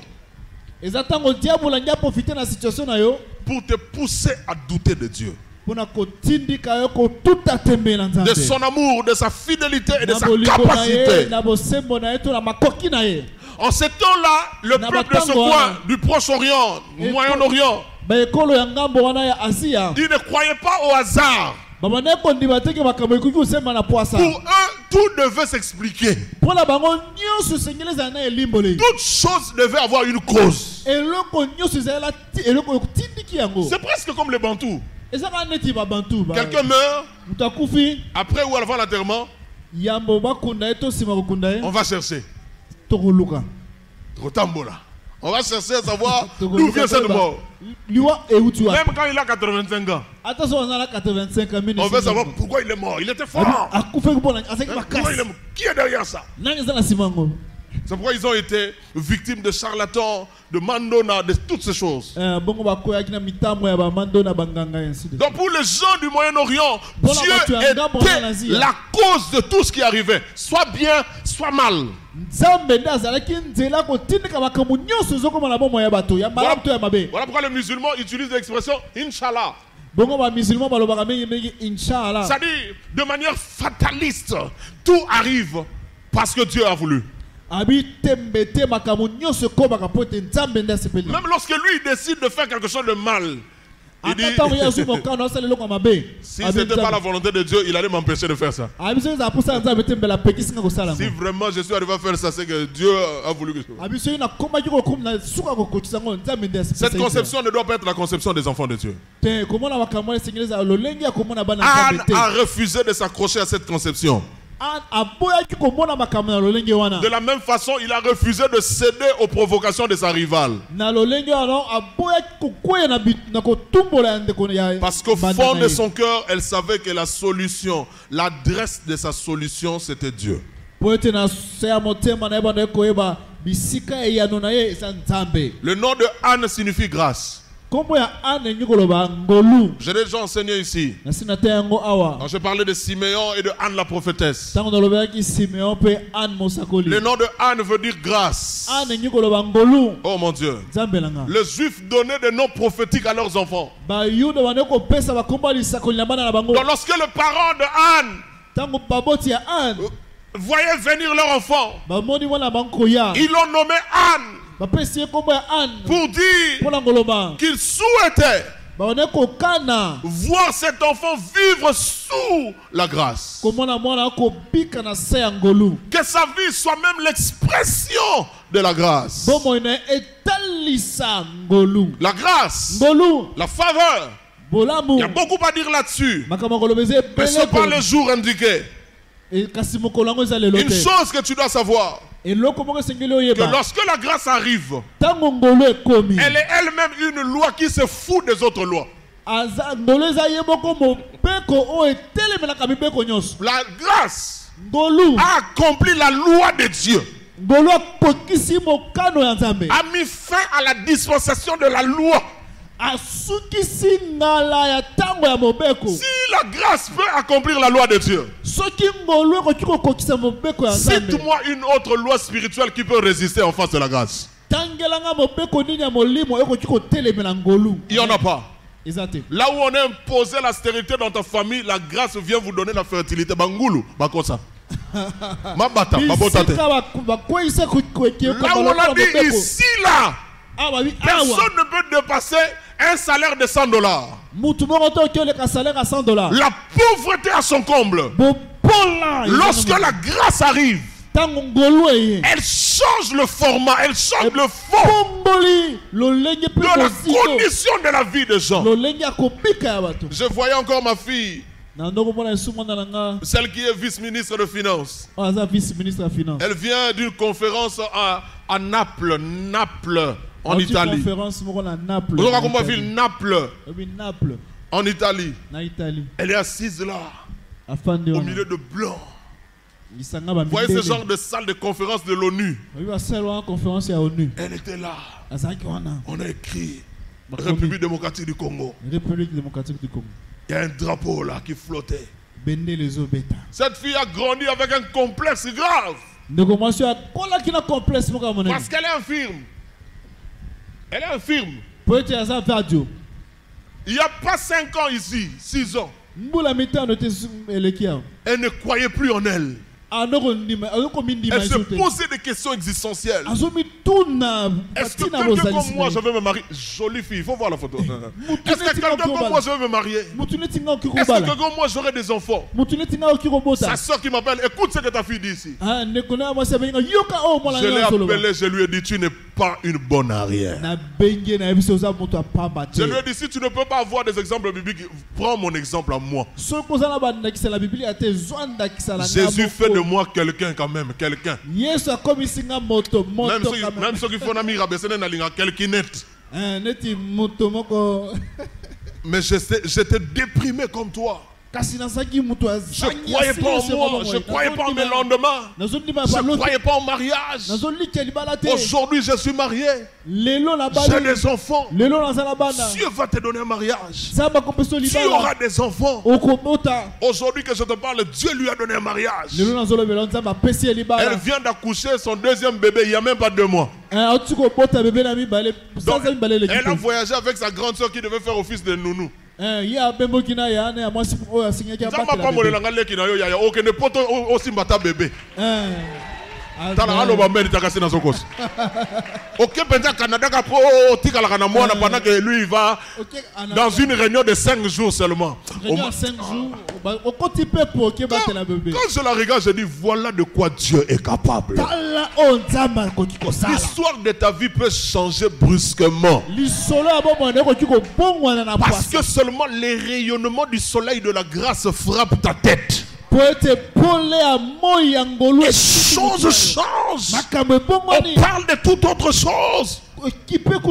eza ntango diable angi aprofite na situation na yo pour te pousser à douter de Dieu, mpona kotindika yo kotuta tembe na de nzambe, son amour, de sa fidélité et de na sa bolingo na ye, capacité. na bosembo na ye to na makoki na ye. En ces temps-là, le Na peuple de ce batango coin wana. du Proche-Orient, Et Moyen-Orient, baekolo ya ngambo wana ya Asia ils ne croyaient pas au hasard. babande kondima teke makambo ekoki kosemba na poasa. Pour eux, tout devait s'expliquer. mpona bango nyonso esengeli ezala na elimboli, Toute chose devait avoir une cause. eloko nyonso ezala eloko ekotindiki yango. C'est presque comme les Bantous. ezaka neti babantu Quelqu'un meurt, moto akufi, après ou avant l'enterrement, yambo bakunda ye to nsima kokunda ye on va chercher. tokoluka. Rotambola. On va chercher à savoir Tokoluka d'où vient cette toyeba mort. liwa euti wapi. Même quand il a 85 ans, ata so azala 85 ans on veut savoir pourquoi il est mort. Il était fort. akufaki mpona azalaki Pourquoi il makasi, est mort? Qui est derrière ça? nani eza na nsima yango. C'est pourquoi ils ont été victimes de charlatans, de mandona, de toutes ces choses. Bongo bakoyaki na mitambo ya bamando na banganga ainsi de suite. Donc pour les gens du Moyen-Orient, Pour la Dieu voiture, un gars pour la était Asie. la cause de tout ce qui arrivait. Soit bien, soit mal. nzambe nde azalaki nzela kotindika makambo nyonso ezokoma na bomoi ya bato ya malamu to ya mabe. Voilà pourquoi les musulmans utilisent l'expression Inch'Allah. Bongo bamusulman balobaka mingi mingi inshallah. C'est-à-dire, de manière fataliste, tout arrive parce que Dieu a voulu. Abi tembe te makambo nyonso ekomaka mpo ete nzambe nde asepeli. Même lorsque lui il décide de faire quelque chose de mal, il dit, ata ntango ye azwi mokano asala eloko ya mabe, si ce n'était pas la volonté de Dieu, il allait m'empêcher de faire ça. abi soki ezala mposala nzambe te mbela apekisinga kosala Si yango. vraiment je suis arrivé à faire ça, c'est que Dieu a voulu que je fasse. Abi soki nakomaki kokoma na suka kokotisa yango nzambe nde asepelisa Cette conception ne doit pas être la conception des enfants de Dieu. te komona makambo wana esengeli ezala lolenge ya komona bana Anne nzambe te. a refusé de s'accrocher à cette conception. Anne aboyaki komona makambo na lolenge wana. De la même façon, il a refusé de céder aux provocations de sa rivale. Na lolenge wana aboyaki kokwea na kotumbola ya ndeko ya Parce qu'au banda fond na de ye. son cœur, elle savait que la solution, l'adresse de sa solution, c'était Dieu. Po ete na se ya motema na ye banda koyeba bisika eyano na ye eza nzambe. Le nom de Anne signifie grâce. J'ai déjà enseigné ici. Quand je parlais de Siméon et de Anne la prophétesse. Le nom de Anne veut dire grâce. Oh mon Dieu. Les Juifs donnaient des noms prophétiques à leurs enfants. Donc lorsque le parent de Anne voyait venir leur enfant, ils l'ont nommé Anne pour dire qu'ils souhaitaient voir cet enfant vivre sous la grâce. Que sa vie soit même l'expression de la grâce. La grâce, la faveur. Il y a beaucoup à dire là-dessus. Mais ce n'est pas le jour indiqué. Une chose que tu dois savoir, que lorsque la grâce arrive, elle est elle-même une loi qui se fout des autres lois. La grâce a accompli la loi de Dieu, a mis fin à la dispensation de la loi. Si la grâce peut accomplir la loi de Dieu, cite-moi une autre loi spirituelle qui peut résister en face de la grâce. Il n'y en a pas. Là où on a imposé la stérilité dans ta famille, la grâce vient vous donner la fertilité. Bangulu, bakosa. Là où on a dit ici, là, personne ne peut dépasser un salaire de $100. La pauvreté à son comble. Lorsque la grâce arrive, elle change le format, elle change le fond de la condition de la vie des gens. Je voyais encore ma fille, celle qui est vice-ministre de Finances. Elle vient d'une conférence à Naples, en Italie. Naples, en Italie. Elle est assise là, au milieu de blancs. Vous voyez ce genre de salle de conférence de l'ONU. Elle était là. On a écrit République démocratique du Congo. Il y a un drapeau là qui flottait. Cette fille a grandi avec un complexe grave. Parce qu'elle est infirme. Elle est infirme. Il n'y a pas 5 ans ici, 6 ans. Elle ne croyait plus en elle. Elle se posait des questions existentielles. Est-ce que quelqu'un comme moi je veux me marier? Jolie fille, il faut voir la photo. Est-ce que quelqu'un comme moi je veux me marier? Est-ce que quelqu'un comme moi j'aurai des enfants? Sa soeur qui m'appelle, écoute ce que ta fille dit ici. Je l'ai appelé, je lui ai dit tu n'es pas une bonne arrière. Je lui ai dit si tu ne peux pas avoir des exemples bibliques, prends mon exemple à moi. Jésus fait de moi quelqu'un quand même, quelqu'un. Même ceux qui font un miracle, quelqu'un net. Mais j'étais déprimé comme toi. Je ne croyais pas en moi, je ne croyais pas en mes lendemains, je ne croyais pas en mariage. Aujourd'hui je suis marié, j'ai des enfants. Dieu va te donner un mariage. Tu auras des enfants. Aujourd'hui que je te parle, Dieu lui a donné un mariage. Elle vient d'accoucher son deuxième bébé il n'y a même pas 2 mois. Donc, elle a voyagé avec sa grande soeur qui devait faire office de nounou. Ok, Canada pendant que lui il va dans une réunion de 5 jours seulement. Quand je la regarde, je dis voilà de quoi Dieu est capable. L'histoire de ta vie peut changer brusquement. Parce que seulement les rayonnements du soleil de la grâce frappent ta tête. Les choses changent. On parle de toute autre chose.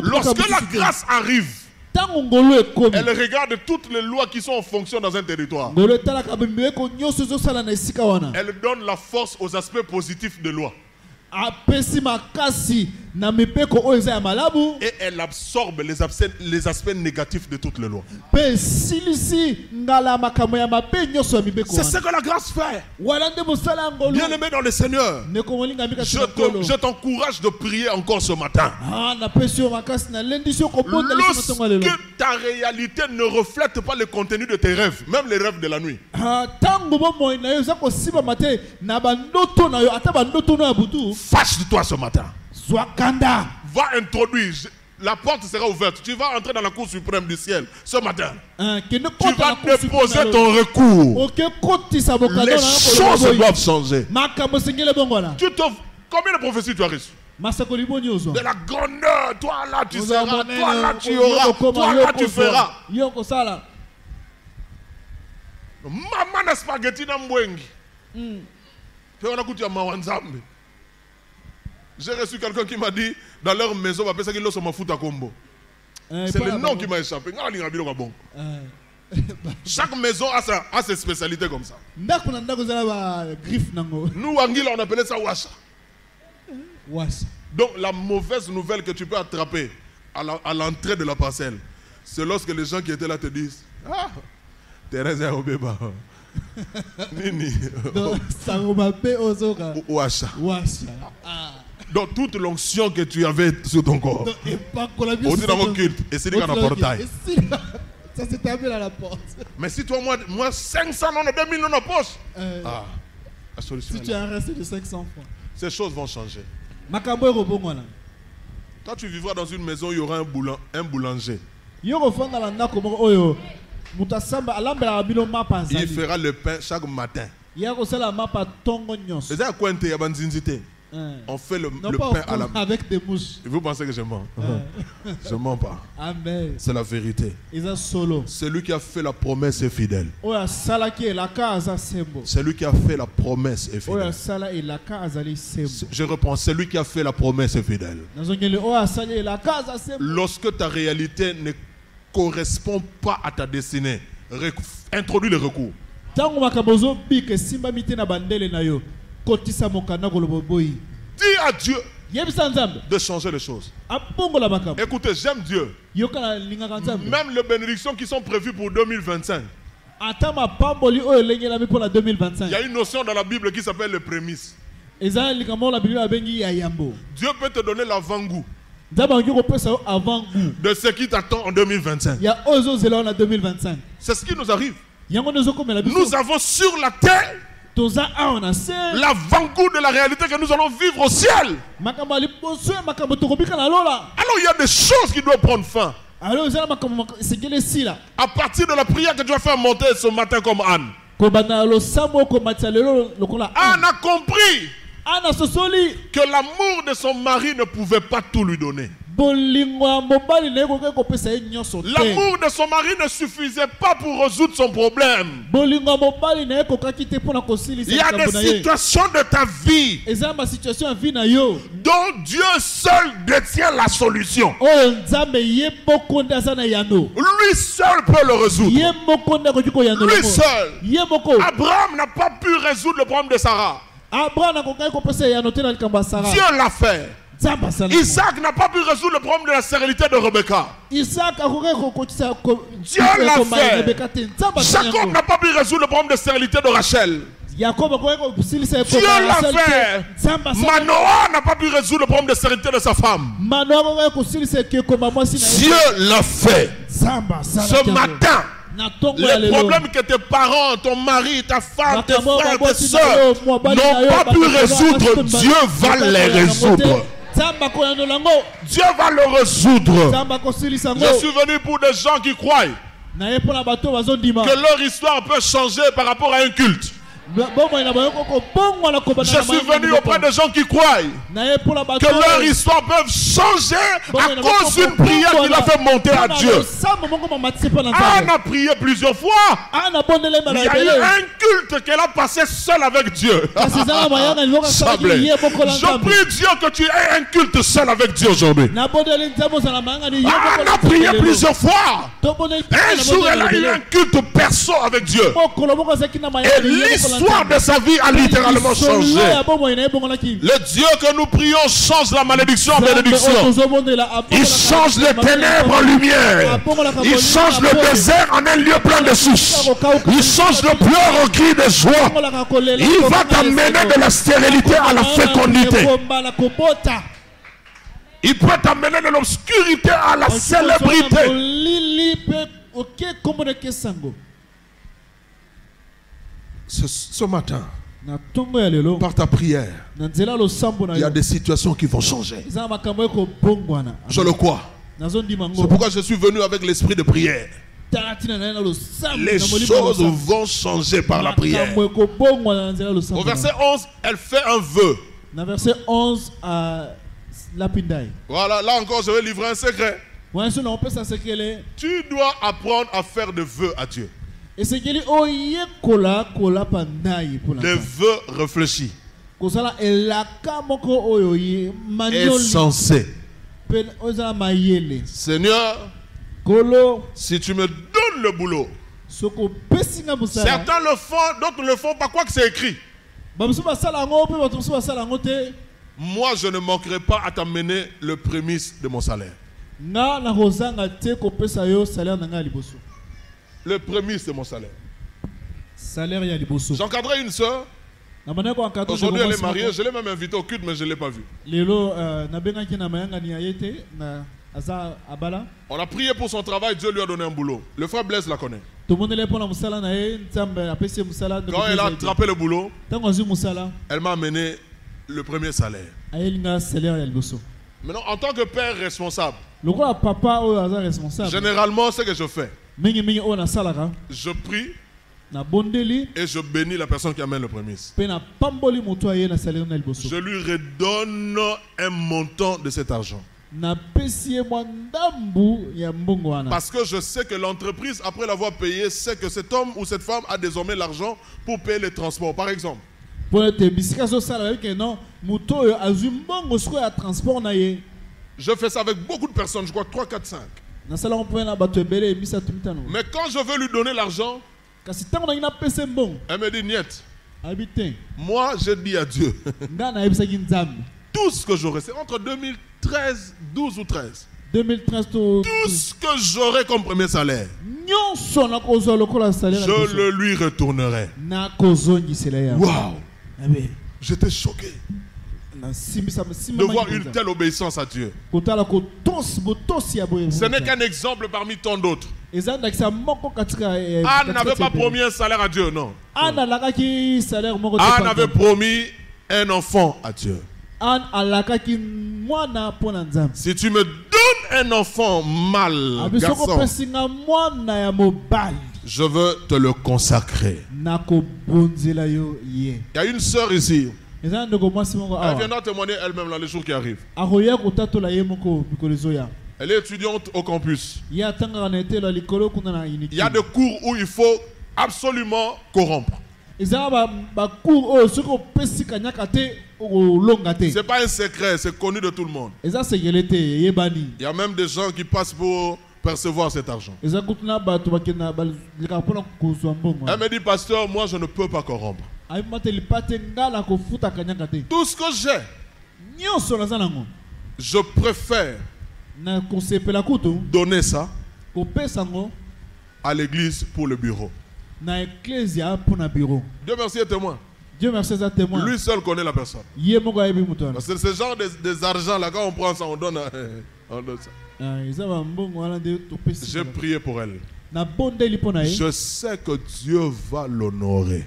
Lorsque la grâce arrive, elle regarde toutes les lois qui sont en fonction dans un territoire. Elle donne la force aux aspects positifs de loi. na mipeko oyo eza ya malabu et elle absorbe les aspects négatifs de toutes les lois. pe silisi ngala makambo ya mabe nyonso ya mibeko C'est ce que la grâce fait. wala nde mosala ngolu Bien-aimé dans le Seigneur, ndeko molinga mika je t'encourage de prier encore ce matin. na pesi yo makasi na lendi si okobonda leki matongo lelo Lorsque ta réalité ne reflète pas le contenu de tes rêves, même les rêves de la nuit, tango bomoi na yo eza kosima te na bandoto na yo ata bandoto no ya butu fâche-toi ce matin. zwa kanda Va introduire. La porte sera ouverte. Tu vas entrer dans la Cour suprême du ciel ce matin. kende Tu kota vas na kosi déposer ton recours. oke kotisa bokado Les na choses doivent changer. makambo sengele bongola Combien de prophéties tu as reçues? masakoli boni ozwa De la grandeur. Toi là tu Ozwa seras. monene, Toi là tu yo auras. okoma, Toi yo là tu kozwa, feras. yo kosala Maman na spaghetti na mbwengi. Fais on a coûté à Mawanzambe. J'ai reçu quelqu'un qui m'a dit dans leur maison, on va appeler ça qu'ils l'ont sur foot à combo. C'est le nom qui m'a échappé. Chaque maison a ses spécialités comme ça. ndako na ndako zala ba griffe nango Nous, Anguilla, on appelait ça Washa. wasa Donc, la mauvaise nouvelle que tu peux attraper à l'entrée de la parcelle, c'est lorsque les gens qui étaient là te disent: ah, Thérèse est au bébé. Nini. sango mabe ozoka Washa. wasa Donc, toute l'onction que tu avais sur ton corps, on dit dans mon culte, et c'est dans le portail. ça s'est tapé à la porte. Mais si toi, moi 500, on a 2000 dans nos poches. La solution Si est tu là. as resté de 500 francs. Ces choses vont changer. Makambo rebongwana. Quand tu vivras dans une maison, il y aura un boulanger. Yo fanda la ndako moko oyo mutasamba alambela babilo mapa Il nzali. fera le pain chaque matin. Ya ko sala mapa tongo nyonso. C'est à quoi il y a banzinzité. On fait le Non pas pain à la main. avec des mouches. Vous pensez que je mens? Je mens pas. Amen. C'est la vérité. Eza solo. Celui qui a fait la promesse est fidèle. Oya sala ki elaka aza sembo. Celui qui a fait la promesse est Oya fidèle. sala elaka azali sembo. Je reprends. Celui qui a fait la promesse est fidèle. Nazongele oya sala elaka aza sembo. Lorsque ta réalité ne correspond pas à ta destinée, introduis le recours. Tango makabozo bike simba mite na bandele na yo. Kotisa mokanda kolobo boyi. Dis à Dieu Yebisa nzambe. de changer les choses. Abongo la makambo. Écoutez, j'aime Dieu. Yoka lingaka nzambe. Même les bénédictions qui sont prévues pour 2025. Ata mapamboli oyo lengela mi pour la Il y 2025. a une notion dans la Bible qui s'appelle les prémices. Eza likambo la Bible abengi ya yambo. Dieu peut te donner l'avant-goût Nzambe angi ko pesa yo avant goût. de ce qui t'attend en 2025. Ya ozo zela na 2025. C'est ce qui nous arrive. Yango nezo komela biso. Nous avons sur la terre Toza aona se. l'avant-goût de la réalité que nous allons vivre au ciel. Makambo liposo makambo tokobika na lola. Alors il y a des choses qui doivent prendre fin. Alors eza makambo sekele sila. À partir de la prière que tu vas faire monter ce matin comme Anne. Ko bana lo samo ko matia lelo lokola. Anne a compris Ana sosoli. que l'amour de son mari ne pouvait pas tout lui donner. Bolingo mobali na ko ko pesa nyonso te. L'amour de son mari ne suffisait pas pour résoudre son problème. Bolingo mobali na ko kakite pona ko silisa. Il y a des situations de ta vie Eza ma situation ya vie na yo. dont Dieu seul détient la solution. Oyo nzambe ye mokonde aza na yano. Lui seul peut le résoudre. Ye mokonde akoki koyano Lui yango. seul. Ye moko. Abraham n'a pas pu résoudre le problème de Sarah. Abraham akokai kopesa yano te na likambo ya Sara. Dieu l'a fait. Nzambe asala. Isaac n'a pas pu résoudre le problème de la stérilité de Rebecca. Isaac akokai kokotisa Dieu l'a fait. Rebeka te. Nzambe asala Jacob yango. n'a pas pu résoudre le problème de stérilité de Rachel. Yakob akokai kosilisa Dieu l'a fait. Nzambe asala. Manoah n'a pas pu résoudre le problème de stérilité de sa femme. Manoah akokai kosilisa ekoma mwasi na ye. Dieu l'a fait. Nzambe asala Ce yango. matin, Na tongo ya les lelo. problèmes que tes parents, ton mari, ta femme, tes Makambo frères, tes babosi na soeurs yo, mobali na yo, n'ont pas pu bakoko na résoudre, yo, Dieu va bakoko les na yo, résoudre. Nzambe akoyano lango. Dieu va le résoudre. Nzambe akosilisa yango. Je suis venu pour des gens qui croient Na ye pona bato bazondima. que leur histoire peut changer par rapport à un culte. Je Je suis venu auprès des gens qui croient que leur histoire peut changer à cause d'une prière qu'il a fait monter à Dieu. Anne a prié plusieurs fois. Il y a eu un culte qu'elle a passé seule avec Dieu. Je prie Dieu que tu aies un culte seul avec Dieu aujourd'hui. Anne a prié plusieurs fois. Un jour, elle a eu un culte perso avec Dieu. Et l'histoire L'histoire de sa vie a littéralement changé. Le Dieu que nous prions change la malédiction en bénédiction. Il change les ténèbres en lumière. Il change le désert en un lieu plein de souches. Il change le pleur au cri de joie. Il va t'amener de la stérilité à la fécondité. Il peut t'amener de l'obscurité à la célébrité. Ce matin, par ta prière, il y a des situations qui vont changer. Je le crois. C'est pourquoi je suis venu avec l'esprit de prière. Les choses vont changer par la prière. Au verset 11, elle fait un vœu. Verset 11 à voilà, là encore, je vais livrer un secret. Tu dois apprendre à faire des vœux à Dieu. Des vœux réfléchis. Et sensés. Seigneur, si tu me donnes le boulot, certains le font, d'autres ne le font pas, quoi que c'est écrit. Moi, je ne manquerai pas à t'amener le prémisse de mon salaire. Le prémisse de mon salaire. J'encadrais une soeur. Aujourd'hui, elle est mariée. Je l'ai même invitée au culte, mais je ne l'ai pas vue. On a prié pour son travail. Dieu lui a donné un boulot. Le frère Blaise la connaît. Quand elle a attrapé le boulot, elle m'a amené le premier salaire. Maintenant, en tant que père responsable, généralement, ce que je fais, je prie et je bénis la personne qui amène le prémisse. Je lui redonne un montant de cet argent. Parce que je sais que l'entreprise, après l'avoir payé, sait que cet homme ou cette femme a désormais l'argent pour payer les transports. Par exemple, je fais ça avec beaucoup de personnes, je crois 3, 4, 5. Mais quand je veux lui donner l'argent, elle me dit niet. Moi, je dis à Dieu, tout ce que j'aurai, c'est entre 2013, 12 ou 13. 2013, tout ce que j'aurai comme premier salaire, je le lui retournerai. Waouh! J'étais choqué de voir une telle obéissance à Dieu. Ce n'est qu'un exemple parmi tant d'autres. Anne n'avait pas promis un salaire à Dieu, non. Anne avait promis un enfant à Dieu. Si tu me donnes un enfant mâle, garçon, je veux te le consacrer. Il y a une sœur ici. Elle viendra témoigner elle-même dans les jours qui arrivent. Elle est étudiante au campus. Il y a des cours où il faut absolument corrompre. C'est pas un secret, c'est connu de tout le monde. Il y a même des gens qui passent pour percevoir cet argent. Elle me dit, pasteur, moi je ne peux pas corrompre. Tout ce que j'ai, je préfère donner ça à l'église pour le bureau. Dieu merci est témoin. Lui seul connaît la personne. Parce que ce genre des argents là, quand on prend ça, on donne ça. J'ai prié pour elle. Je sais que Dieu va l'honorer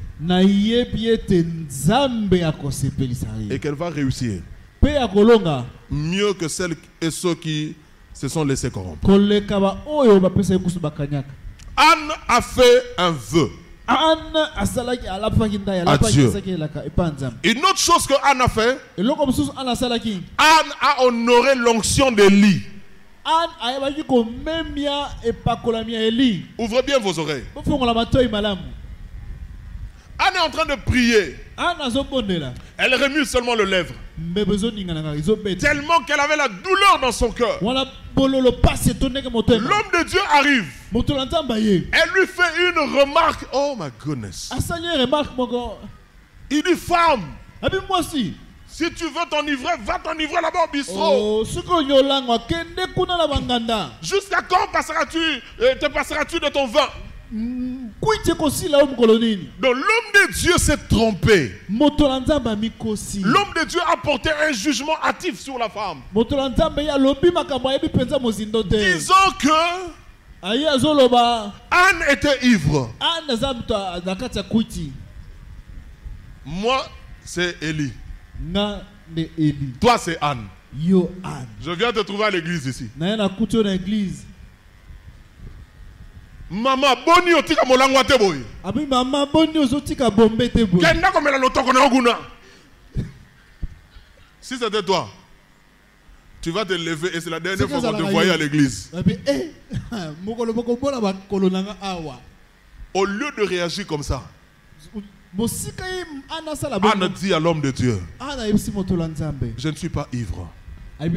et qu'elle va réussir mieux que celles et ceux qui se sont laissés corrompre. Anne a fait un vœu à Dieu. Une autre chose que Anne a fait, Anne a honoré l'onction d'Élie. Ouvrez bien vos oreilles. Anne est en train de prier. Elle remue seulement le lèvre. Tellement qu'elle avait la douleur dans son cœur. L'homme de Dieu arrive. Elle lui fait une remarque. Oh my goodness. Il dit, femme, si tu veux t'enivrer, va t'enivrer là-bas au bistrot. Jusqu'à quand te passeras-tu de ton vin? Donc l'homme de Dieu s'est trompé. L'homme de Dieu a porté un jugement hâtif sur la femme. Disons que Anne était ivre. Moi, c'est Élie. Toi, c'est Anne. Je viens te trouver à l'église ici. Maman, boni otika molangwa te boy. Abi maman boni ozotika bombe te boy. Kenda komela lotoko na oguna. Si c'était toi, tu vas te lever et c'est la dernière fois qu'on te voyait à l'église. Au lieu de réagir comme ça, Anne dit à l'homme de Dieu, je ne suis pas ivre. Je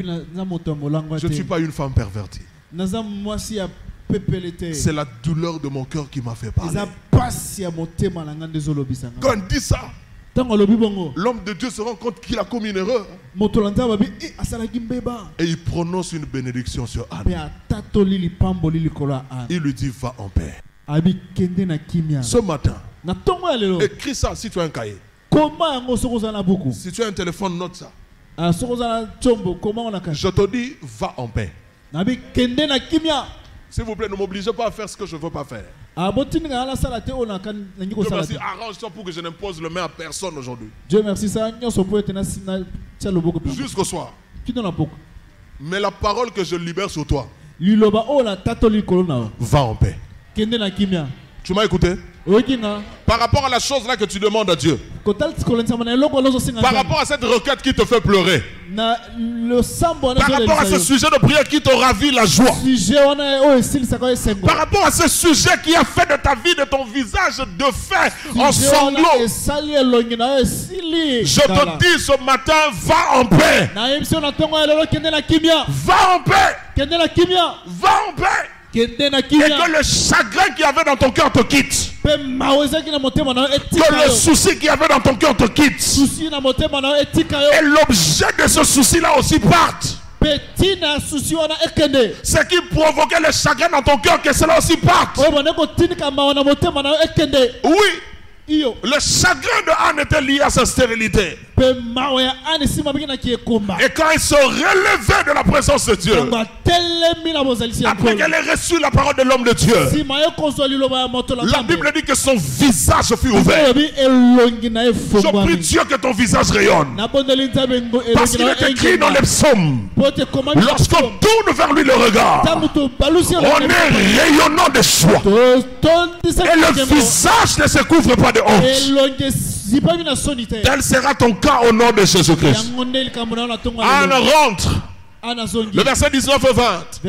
ne suis pas une femme pervertie. C'est la douleur de mon cœur qui m'a fait parler. Quand on dit ça, l'homme de Dieu se rend compte qu'il a commis une erreur. Et il prononce une bénédiction sur Anne. Il lui dit, va en paix. Ce matin, écris ça si tu as un cahier. Si tu as un téléphone, note ça. Je te dis, va en paix. S'il vous plaît, ne m'obligez pas à faire ce que je ne veux pas faire. Dieu merci, arrange-toi pour que je n'impose le main à personne aujourd'hui. Jusqu'au soir. Mais la parole que je libère sur toi, va en paix. Tu m'as écouté? Par rapport à la chose là que tu demandes à Dieu, par rapport à cette requête qui te fait pleurer, par rapport à ce sujet de prière qui te ravit la joie, par rapport à ce sujet qui a fait de ta vie, de ton visage de fer en sanglots, je te dis ce matin, va en paix. Va en paix. Va en paix. Et que le chagrin qu'il y avait dans ton cœur te quitte. Que le souci qu'il y avait dans ton cœur te quitte. Et l'objet de ce souci-là aussi parte. Ce qui provoquait le chagrin dans ton cœur, que cela aussi parte. Oui. Le chagrin de Anne était lié à sa stérilité. Et quand il se relevait de la présence de Dieu, après qu'elle ait reçu la parole de l'homme de Dieu, la Bible dit que son visage fut ouvert. Je prie Dieu que ton visage rayonne. Parce qu'il est écrit dans les psaumes, lorsqu'on tourne vers lui le regard, on est rayonnant de joie. Et le visage ne se couvre pas de honte. Tel sera ton cas au nom de Jésus-Christ. Anne rentre. Le verset 19 et 20.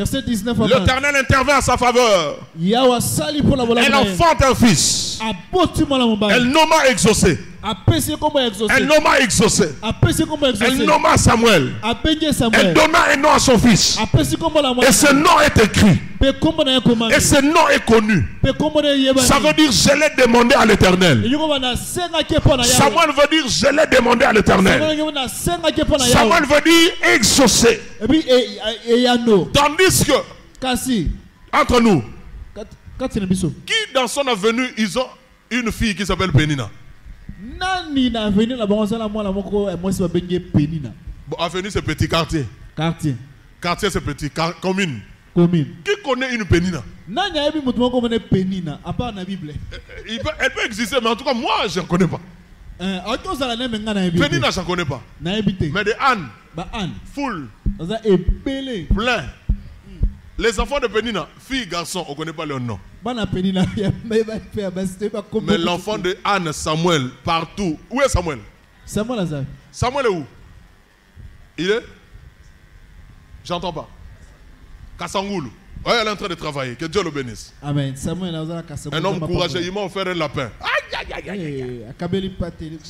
L'Éternel intervient à sa faveur. Elle enfante un fils. Elle nomma exaucé. Elle nomma exaucé. Elle nomma Samuel. Elle donna un nom à son fils. Et ce nom est écrit. Et ce nom est connu. Ça veut dire je l'ai demandé à l'Éternel. Samuel veut dire je l'ai demandé à l'Éternel. Samuel veut dire exaucé. Tandis que entre nous, qui dans son avenue ils ont une fille qui s'appelle Pénina. Bon, avenue c'est petit quartier. Quartier c'est petit, commune. Qui connaît une Pénina? Elle peut exister, mais en tout cas moi je ne connais pas. Pénina je ne connais pas. Mais de Anne, full, plein. Les enfants de Pénina, filles, garçons, on ne connaît pas leur nom. Mais l'enfant de Anne, Samuel, partout. Où est Samuel? Samuel est où? Il est? J'entends pas. Kassangoulou. Ouais, elle est en train de travailler. Que Dieu le bénisse. Amen. Un homme courageux, il m'a offert un lapin.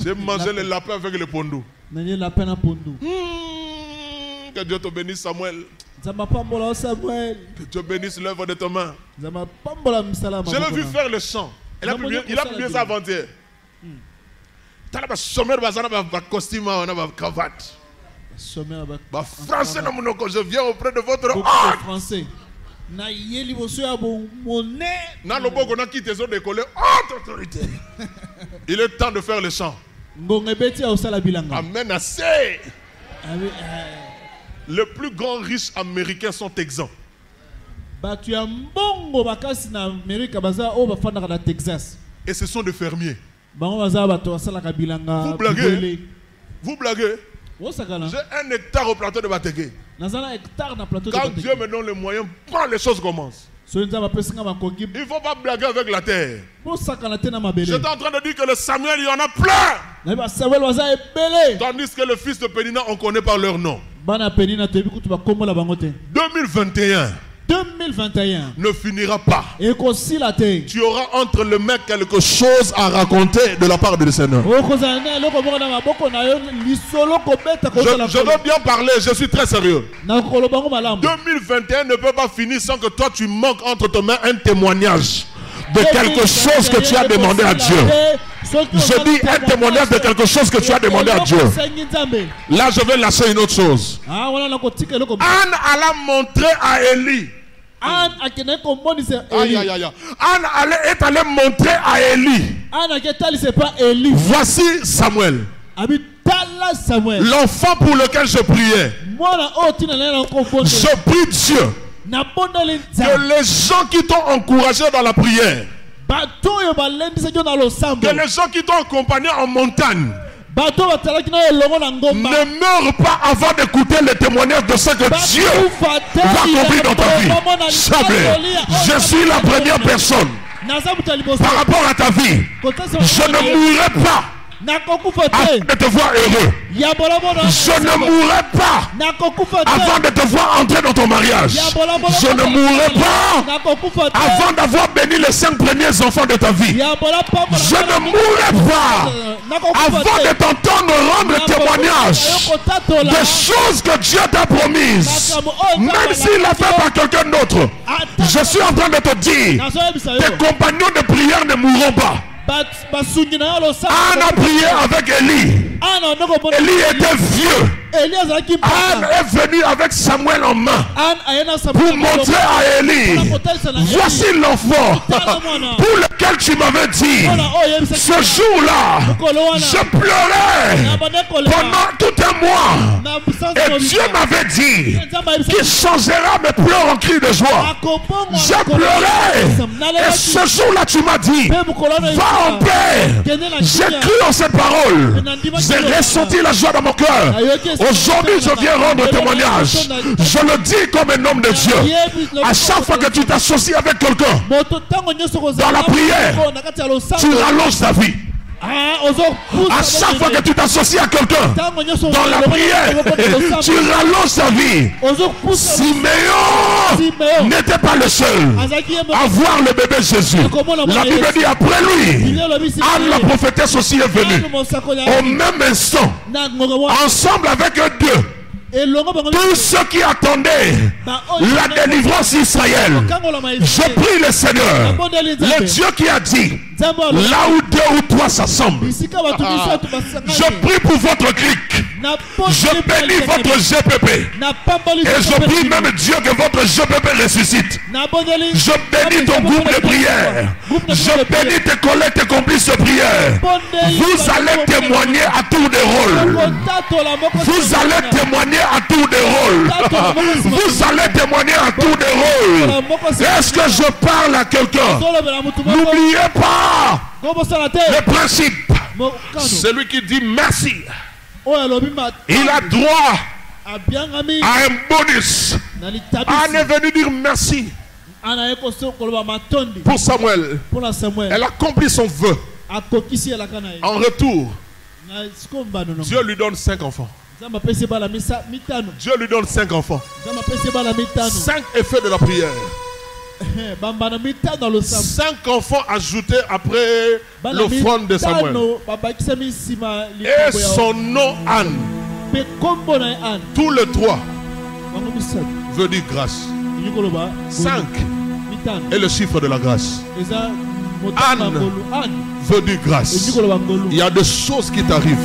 J'ai mangé le lapin avec le pondou. Que Dieu te bénisse, Samuel. Que Dieu bénisse l'œuvre de tes mains. Je l'ai vu faire le chant. Il a publié ça avant-hier. Tu as un sommet de costume, un cravate. Français, je viens auprès de votre ordre. Français. Autorité. Il est temps de faire le chant. Amen. Assez. Les plus grands riches américains sont exempts. Et ce sont des fermiers. Vous blaguez? Vous blaguez? J'ai 1 hectare au plateau de Batégué. Quand Dieu me donne les moyens, quand les choses commencent. Il ne faut pas blaguer avec la terre. J'étais en train de dire que le Samuel, il y en a plein. Tandis que le fils de Pénina, on connaît par leur nom. 2021 ne finira pas. Tu auras entre les mains quelque chose à raconter de la part du Seigneur. Je dois bien parler, je suis très sérieux. 2021 ne peut pas finir sans que toi tu manques entre tes mains un témoignage de quelque chose que tu as demandé à Dieu. Je dis un témoignage de quelque chose que tu as demandé à Dieu. Là je vais lâcher une autre chose. Anne alla montrer à Élie. Anne est allée montrer à Élie. Voici Samuel. L'enfant pour lequel je priais. Je prie Dieu que les gens qui t'ont encouragé dans la prière, que les gens qui t'ont accompagné en montagne, ne meurent pas avant d'écouter les témoignages de ce que Dieu va accomplir dans ta vie. Jamais. Je suis la première personne par rapport à ta vie. Je ne mourrai pas avant de te voir heureux. Je ne mourrai pas avant de te voir entrer dans ton mariage. Je ne mourrai pas avant d'avoir béni les 5 premiers enfants de ta vie. Je ne mourrai pas avant de t'entendre rendre témoignage des choses que Dieu t'a promises, même s'il l'a fait par quelqu'un d'autre. Je suis en train de te dire, tes compagnons de prière ne mourront pas. Anne a prié avec Élie. Élie était vieux. Anne est venue avec Samuel en main pour montrer à Élie, voici l'enfant pour lequel tu m'avais dit. Ce jour-là, je pleurais pendant tout un mois. Et Dieu m'avait dit qu'il changera mes pleurs en cris de joie. J'ai pleuré. Et ce jour-là, tu m'as dit, va en paix. J'ai cru en cette parole. J'ai ressenti la joie dans mon cœur. Aujourd'hui, je viens rendre témoignage. Je le dis comme un homme de Dieu. À chaque fois que tu t'associes avec quelqu'un dans la prière, tu rallonges ta vie. À chaque fois que tu t'associes à quelqu'un dans la prière, tu rallonges ta vie. Siméon n'était pas le seul à voir le bébé Jésus. La Bible dit après lui, Anne la prophétesse aussi est venue. Au même instant, ensemble avec eux deux, tous ceux qui attendaient la délivrance d'Israël, je prie le Seigneur, le Dieu qui a dit, là où 2 ou 3 s'assemblent, je prie pour votre clique, je bénis votre GPP, et je prie même Dieu que votre GPP ressuscite. Je bénis ton groupe de prière, je bénis tes collègues, tes complices de prière. Vous allez témoigner à tour de rôle. Vous allez témoigner à tour de rôle. Vous allez témoigner à tour de rôle. Est-ce que je parle à quelqu'un? N'oubliez pas le principe. Celui qui dit merci, il a droit à un bonus. Anne est venue dire merci pour Samuel. Elle a accompli son vœu. En retour, Dieu lui donne 5 enfants. Dieu lui donne 5 enfants. 5 effets de la prière. 5 enfants ajoutés après l'offrande de Samuel. Et son nom Anne. Tous les 3 veut dire grâce. 5 est le chiffre de la grâce. Anne veut dire grâce. Il y a des choses qui t'arrivent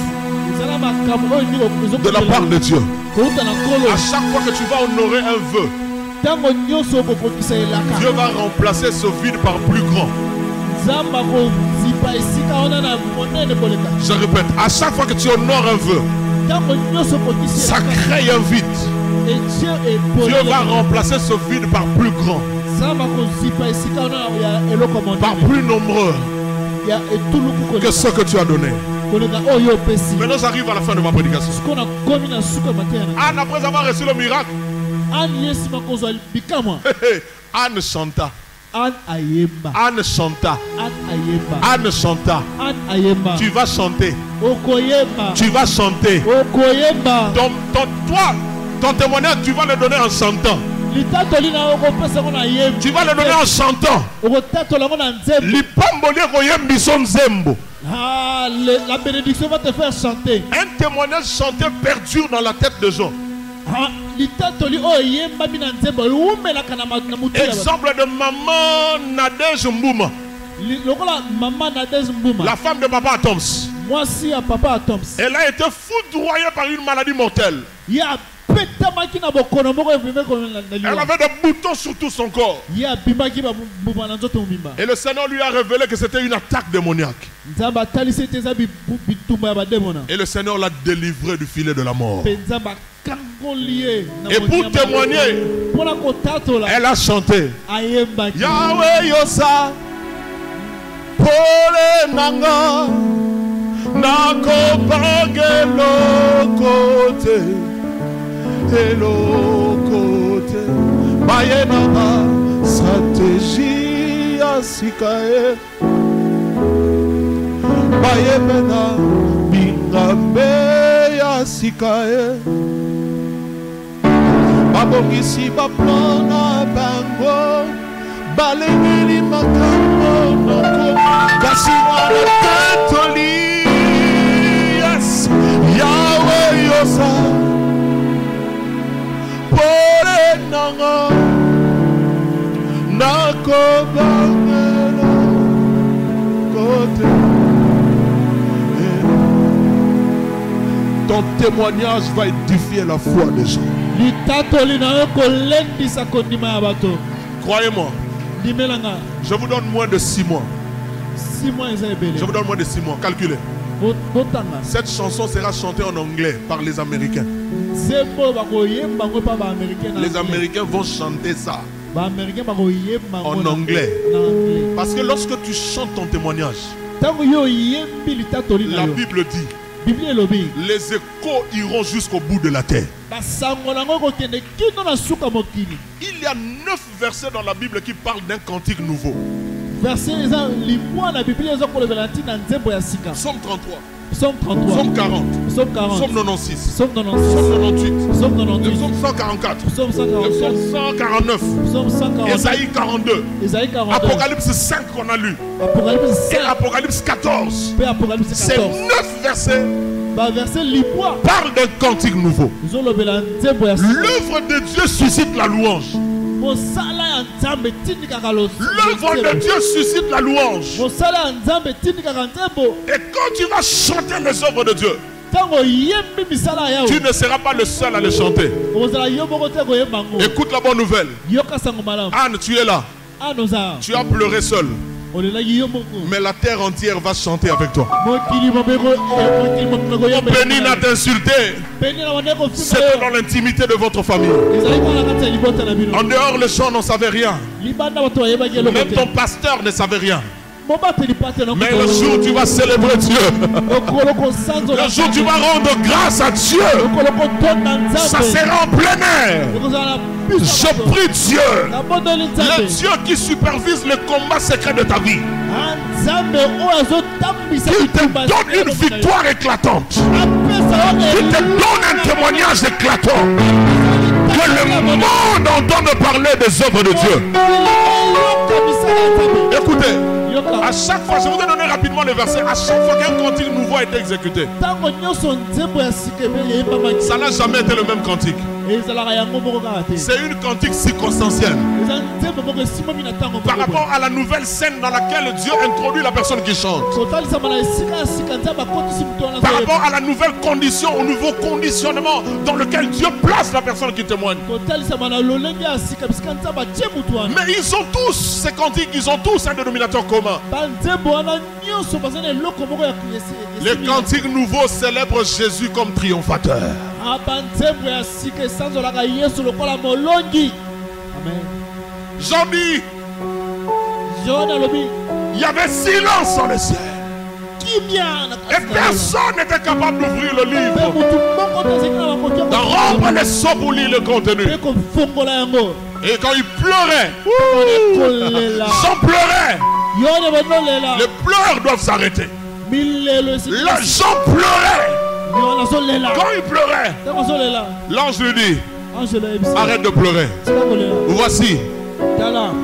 de la part de Dieu. À chaque fois que tu vas honorer un vœu, Dieu va remplacer ce vide par plus grand. Je répète, à chaque fois que tu honores un vœu, ça crée un vide. Dieu va remplacer ce vide par plus grand, par plus nombreux que ce que tu as donné. Maintenant j'arrive à la fin de ma prédication. Anne, après avoir reçu le miracle, Anne chanta. Anne chanta. Anne chanta. Tu vas chanter. Tu vas chanter. Ton témoignage, tu vas le donner en chantant. Tu vas le donner en chantant. La bénédiction va te faire chanter. Un témoignage chanté perdure dans la tête de gens. Exemple de maman Nadège Mbouma, la femme de papa Atoms. Elle a été foudroyée par une maladie mortelle. Elle avait des boutons sur tout son corps. Et le Seigneur lui a révélé que c'était une attaque démoniaque. Et le Seigneur l'a délivré du filet de la mort. Et pour témoigner, elle a chanté Yahweh Yosa Pole Nanga Nako Pagelo Kote Hello Kote Bayenama Stratégie Asikae Bayemena Bingambe Asikae Babongisi Baplana Bango Balengeli Makambo Noko Kasiwana Katoli Yes Yahweh Yosa Pore Nanga Nako Bangelo Kote. Ton témoignage va édifier la foi des gens. Croyez-moi, je vous donne moins de 6 mois. Je vous donne moins de 6 mois, calculez. Cette chanson sera chantée en anglais par les Américains. Les Américains vont chanter ça en anglais. Parce que lorsque tu chantes ton témoignage, la Bible dit les échos iront jusqu'au bout de la terre. Il y a 9 versets dans la Bible qui parlent d'un cantique nouveau. Psaume 33, Psaume 40, Psaume 96, Psaume 98, Psaume 144, Psaume 149, Ésaïe 42, Apocalypse 5 qu'on a lu, et Apocalypse 14. Ces 9 versets parlent d'un cantique nouveau. L'œuvre de Dieu suscite la louange. L'œuvre de Dieu suscite la louange. Et quand tu vas chanter les œuvres de Dieu, tu ne seras pas le seul à les chanter. Écoute la bonne nouvelle. Anne, tu es là. Tu as pleuré seul. Mais la terre entière va chanter avec toi. Béni n'a t'insulté. C'est dans l'intimité de votre famille. En dehors, les gens n'en savaient rien. Même ton pasteur ne savait rien. Mais le jour où tu vas célébrer Dieu, le jour où tu vas rendre grâce à Dieu, ça sera en plein air. Je prie Dieu, le Dieu qui supervise le combat secret de ta vie, qu'il te donne une victoire éclatante, qu'il te donne un témoignage éclatant, que le monde entende parler des œuvres de Dieu. Écoutez, à chaque fois, je vous ai donné rapidement les versets, à chaque fois qu'un cantique nouveau a été exécuté, ça n'a jamais été le même cantique. C'est une cantique circonstancielle par rapport à la nouvelle scène dans laquelle Dieu introduit la personne qui chante, par rapport à la nouvelle condition, au nouveau conditionnement dans lequel Dieu place la personne qui témoigne. Mais ils ont tous, ces cantiques, ils ont tous un dénominateur commun. Les cantiques nouveaux célèbrent Jésus comme triomphateur. Jean dit, il y avait silence dans le ciel. Et personne n'était capable d'ouvrir le livre, de rompre les seaux pour lire le contenu. Et quand il pleurait, Jean pleurait. Les pleurs doivent s'arrêter. Jean pleurait. Quand il pleurait, l'ange lui dit, arrête de pleurer. Voici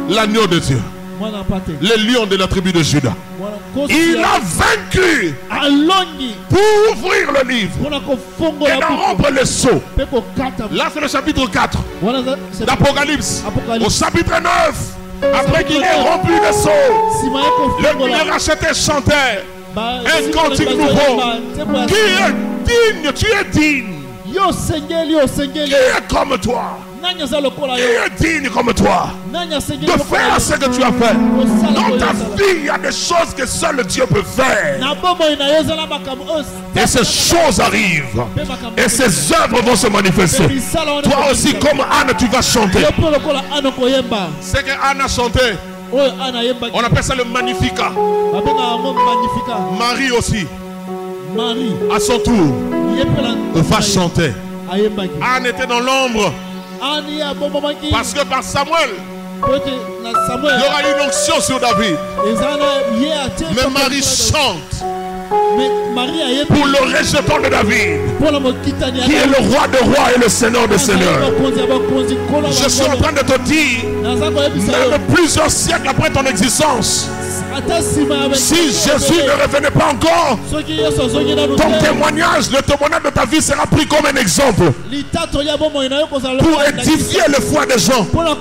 l'agneau de Dieu, le lion de la tribu de Juda. Il a vaincu pour ouvrir le livre et d'en rompre les seaux. Là c'est le chapitre 4 d'Apocalypse. Au chapitre 9, après qu'il ait rompu les seaux, les rachetés chantaient un cantique nouveau. Qui est digne? Tu es digne. Qui est comme toi? Qui est digne comme toi de faire ce que tu as fait? Dans ta vie, il y a des choses que seul Dieu peut faire. Et ces choses arrivent. Et ces œuvres vont se manifester. Toi aussi, comme Anne, tu vas chanter. C'est que Anne a chanté. On appelle ça le Magnificat. Marie aussi, à son tour, va chanter. Anne était dans l'ombre. Parce que par Samuel, il y aura une onction sur David. Mais Marie chante pour le rejeton de David, qui est le roi des rois et le seigneur des seigneurs. Je suis en train de te dire, même plusieurs siècles après ton existence, si Jésus ne revenait pas encore, ton témoignage, le témoignage de ta vie sera pris comme un exemple pour édifier le foi des gens. Pendant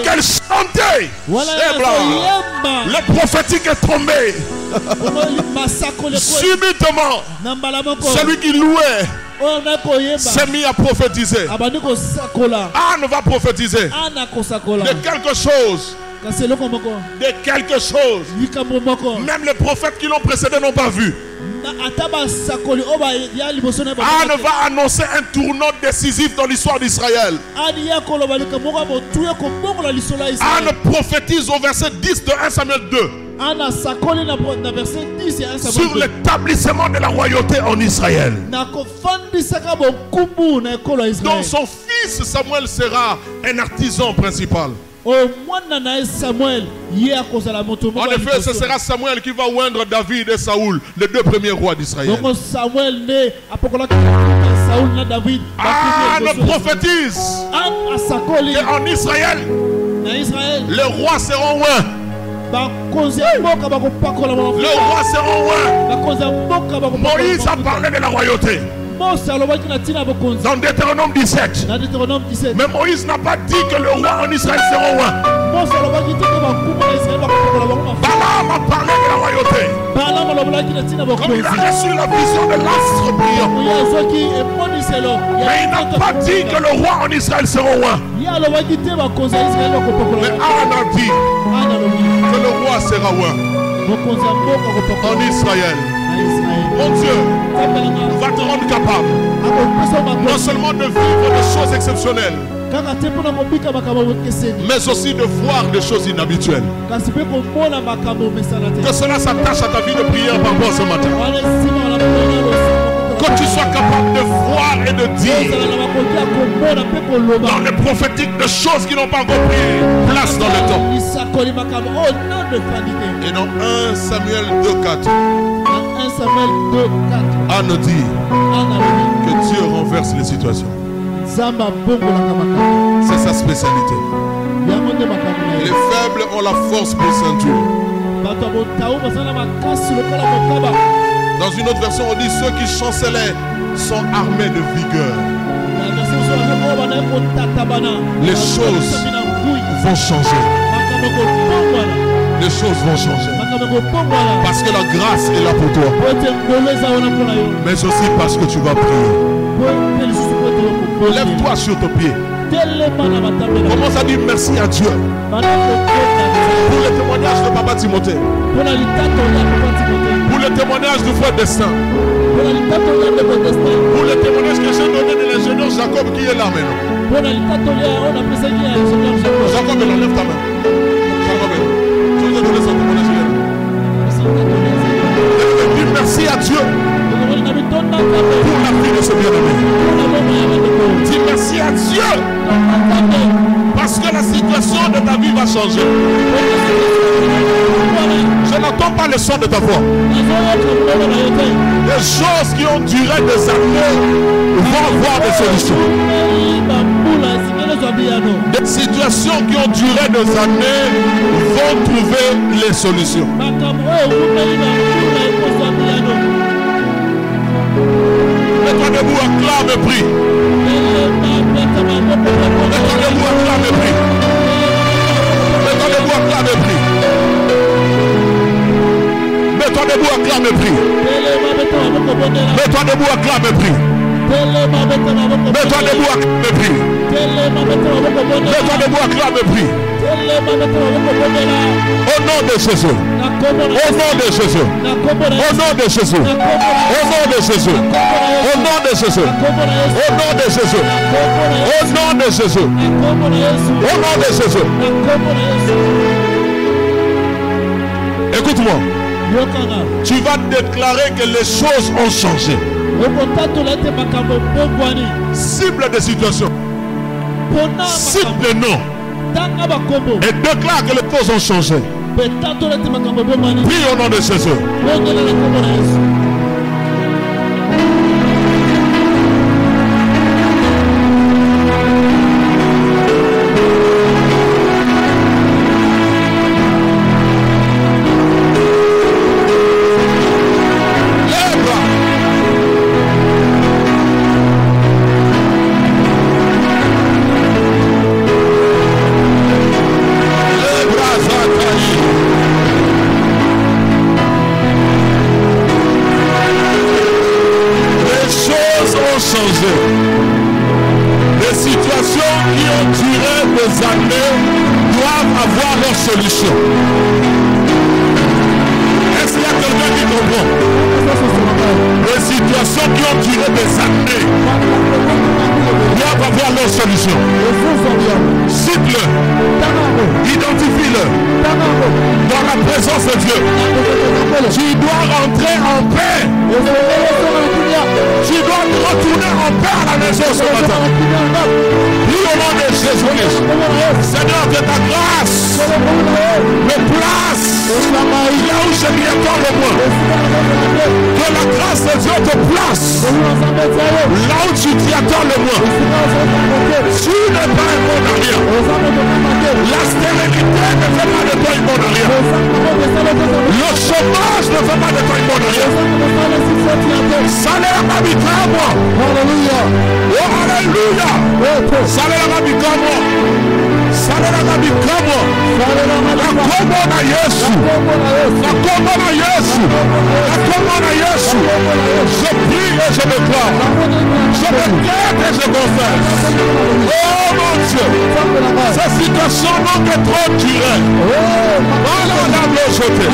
qu'elle chantait, le prophétique est tombé. Subitement, celui qui louait s'est mis à prophétiser. Anne va prophétiser de quelque chose. De quelque chose. Même les prophètes qui l'ont précédé n'ont pas vu. Anne va annoncer un tournant décisif dans l'histoire d'Israël. Anne prophétise au verset 10 de 1 Samuel 2 sur l'établissement de la royauté en Israël. Donc son fils Samuel sera un artisan principal. En effet, ce sera Samuel qui va oindre David et Saoul, les deux premiers rois d'Israël. Anne prophétise qu'en Israël, les rois seront oints. Les rois seront oints. Moïse a parlé de la royauté dans Deutéronome 17. Mais Moïse n'a pas dit que le roi en Israël sera oint. Balaam a parlé de la royauté. Comme il a reçu la vision de l'astre brillant. Mais il n'a pas dit que le roi en Israël sera oint. Mais Anne a dit que le roi sera oint en Israël. Mon Dieu va te rendre capable non seulement de vivre des choses exceptionnelles, mais aussi de voir des choses inhabituelles. Que cela s'attache à ta vie de prière par rapport ce matin. Que tu sois capable de voir et de dire dans le prophétique de choses qui n'ont pas encore pris place dans le temps. Et dans 1 Samuel 2,4, Anne dit que Dieu renverse les situations. C'est sa spécialité. Les faibles ont la force pour ceinture. Dans une autre version, on dit ceux qui chancelaient sont armés de vigueur. Les choses vont changer. Les choses vont changer. Parce que la grâce est là pour toi. Mais aussi parce que tu vas prier. Lève-toi sur tes pieds. Commence à dire merci à Dieu pour le témoignage de Papa Timothée, pour le témoignage du frère Destin, pour le témoignage que j'ai donné de l'ingénieur Jacob qui est là maintenant. Jacob est là, lève ta main. Jacob est là. Je vous ai donné son témoignage. Dis merci à Dieu pour la vie de ce bien-aimé. Dis merci à Dieu parce que la situation de ta vie va changer. Je n'entends pas le son de ta voix. Les choses qui ont duré des années vont avoir des solutions. Des situations qui ont duré des années vont trouver les solutions. Mets-toi debout, acclame et prie. Mets-toi debout, acclame et prie. Mets-toi debout, acclame et prie. Mets-toi debout, acclame et prie. Mets-toi debout, acclame et prie. Mets-toi debout, acclame et prie. Mets-toi debout, acclame et prie. Au nom de Jésus. Au nom de Jésus. Au nom de Jésus. Au nom de Jésus. Au nom de Jésus. Au nom de Jésus. Au nom de Jésus. Au nom de Jésus. Écoute-moi. Tu vas déclarer que les choses ont changé. Cible des situations. Cite le nom. Et déclare que les choses ont changé. Prie au nom de Jésus. Les situations qui ont duré des années doivent avoir leur solution. Est-ce qu'il y a quelqu'un qui comprend? Les situations qui ont duré des années doivent avoir leur solution. Cite-le, identifie-le dans la présence de Dieu. Tu dois rentrer en paix. Tu dois retourner en paix à la maison ce matin. Dis au nom de Jésus-Christ. Seigneur, que ta grâce me place là où je m'y attends le moins. Que la grâce de Dieu te place là où tu t'y attends le moins. Tu n'es pas un bon à rien. La stérilité ne fait pas de toi une bonne à rien. Le chômage ne fait pas de toi une bonne à rien. Salaire m'habitera moi. Alléluia. Oh alléluia. Salaire m'habitera moi. Salaire m'habitera moi. La commande à Jésus. La commande à Jésus. La commande à Jésus. Je prie et je déclare. Je me quête et je confesse. Oh mon Dieu. Cette situation n'ont que trop duré. Voilà la jeté.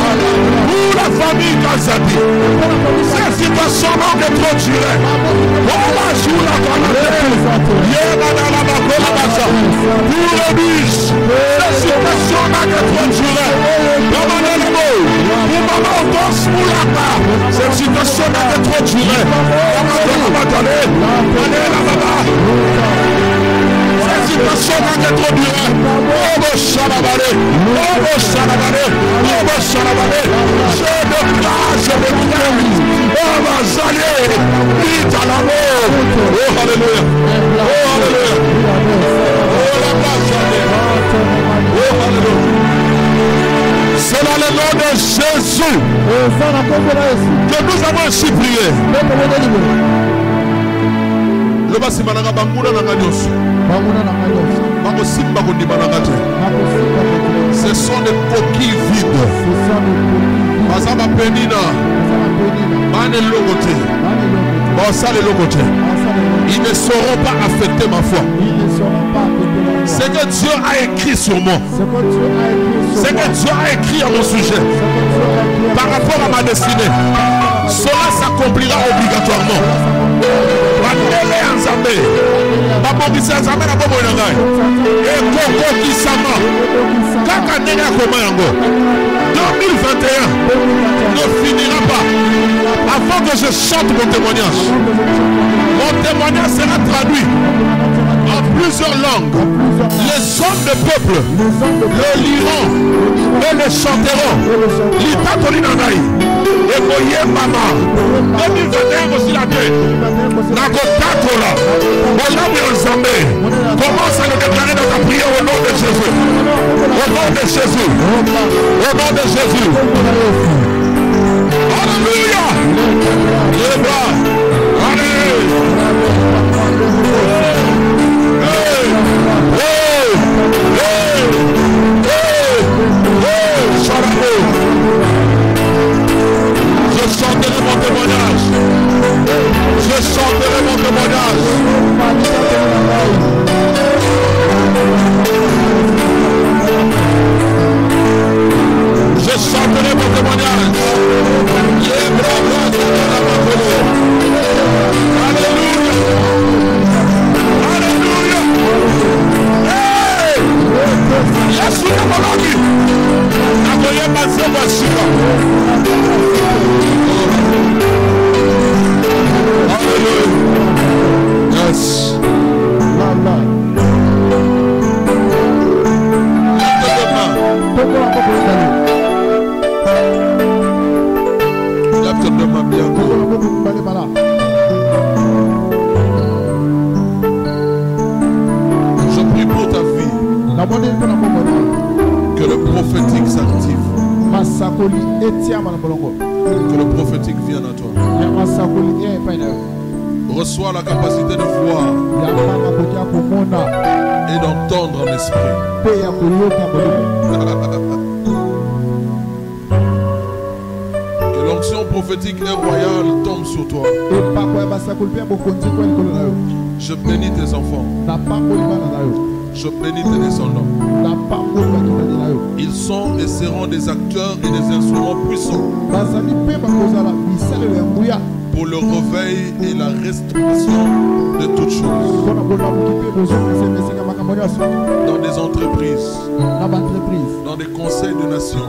Pour la famille Kazadi. Cette situation n'ont que trop duré. Voilà joue la pour le biche. Cette situation n'a que trop duré. Cette situation n'a que trop duré. Cette situation n'a que trop duré. Je déclare, je déclare. On va saler. Vite à l'amour. Oh, alléluia. Oh, alléluia. Oh, la place. Oh, alléluia. C'est dans le nom de Jésus que nous avons ainsi prié. Le basi mananga banguna na nganyosu. Bango simba ko ndibana te. Ce sont des coquilles vides. Bazaba penina. Bane logote. Basa le logote. Ils ne sauront pas affecter ma foi. Ce que Dieu a écrit sur moi, ce que Dieu a écrit à mon sujet, par rapport à ma destinée, cela s'accomplira obligatoirement. Ne finira pas avant que je chante mon témoignage. Mon témoignage sera traduit en plusieurs langues. Les hommes de peuple le liront et le chanteront. L'Italie et voyez maman 2021 aussi la paix. Nagotakola, commence à le déclarer dans ta prière au nom de Jésus. Au nom de Jésus. Au nom de Jésus. Alléluia. Les bras. Allez. Je chanterai mon témoignage. Je chanterai mon témoignage. Je chanterai mon témoignage. Alléluia. Alléluia. Hey! Yesu na malaki. Akoye mazeba shika. Hallelujah. Yes. Lève tes mains bien. Je prie pour ta vie. Que le prophétique s'active. Que le prophétique vienne à toi. Reçois la capacité de voir et d'entendre en esprit. Que l'onction prophétique et royale tombe sur toi. Je bénis tes enfants. Je bénis tes descendants. Ils sont et seront des acteurs et des instruments puissants pour le réveil et la restauration de toutes choses. Dans des entreprises, dans des conseils de nations,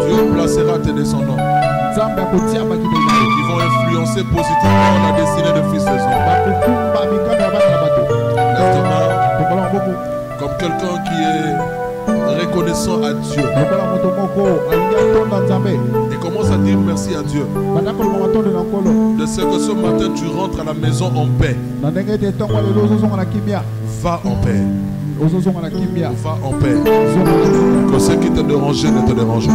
Dieu placera tes descendants qui vont influencer positivement la destinée de fils des hommes. Comme quelqu'un qui est reconnaissant à Dieu et commence à dire merci à Dieu de ce que ce matin tu rentres à la maison en paix. Va en paix. Va en paix. Que ce qui te dérangeait ne te dérange pas.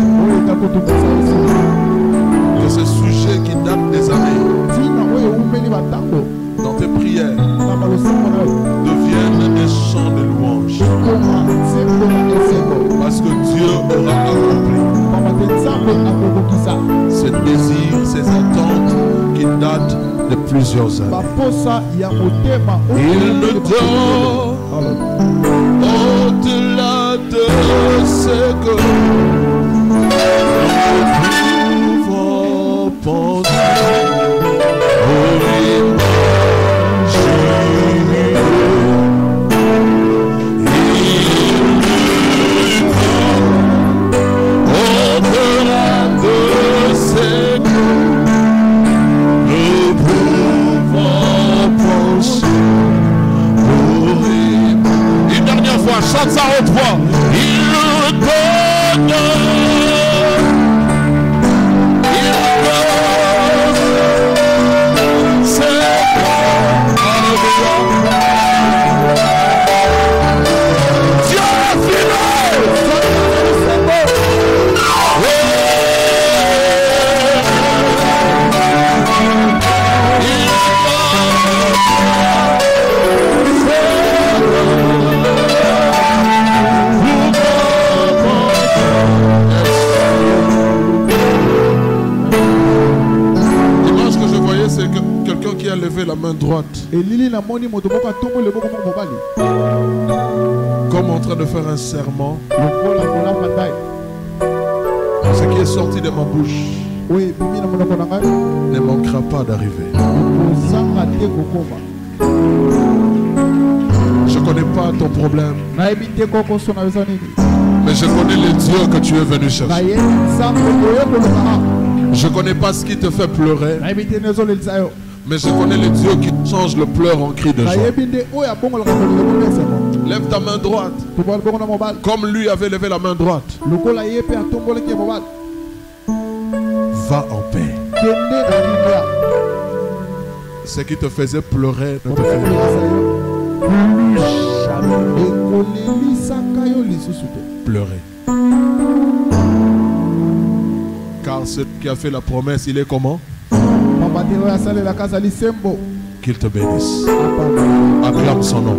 Que ce sujet qui date des années dans tes prières deviennent un chant de louange. Parce que Dieu aura accompli ses désirs, ses attentes qui datent de plusieurs années. Il ne dort au-delà de ce que nous pouvons penser. Chante sa haute voix. Il donne. Il donne. quelqu'un qui a levé la main droite. Comme en train de faire un serment. Ce qui est sorti de ma bouche ne manquera pas d'arriver. Je ne connais pas ton problème, mais je connais le Dieu que tu es venu chercher. Je ne connais pas ce qui te fait pleurer, mais je connais le Dieu qui change le pleur en cri de joie. Lève ta main droite, comme lui avait levé la main droite. Va en paix. Ce qui te faisait pleurer ne te fait plus pleurer. Car celui qui a fait la promesse, il est comment? Qu'il te bénisse. Acclame son nom.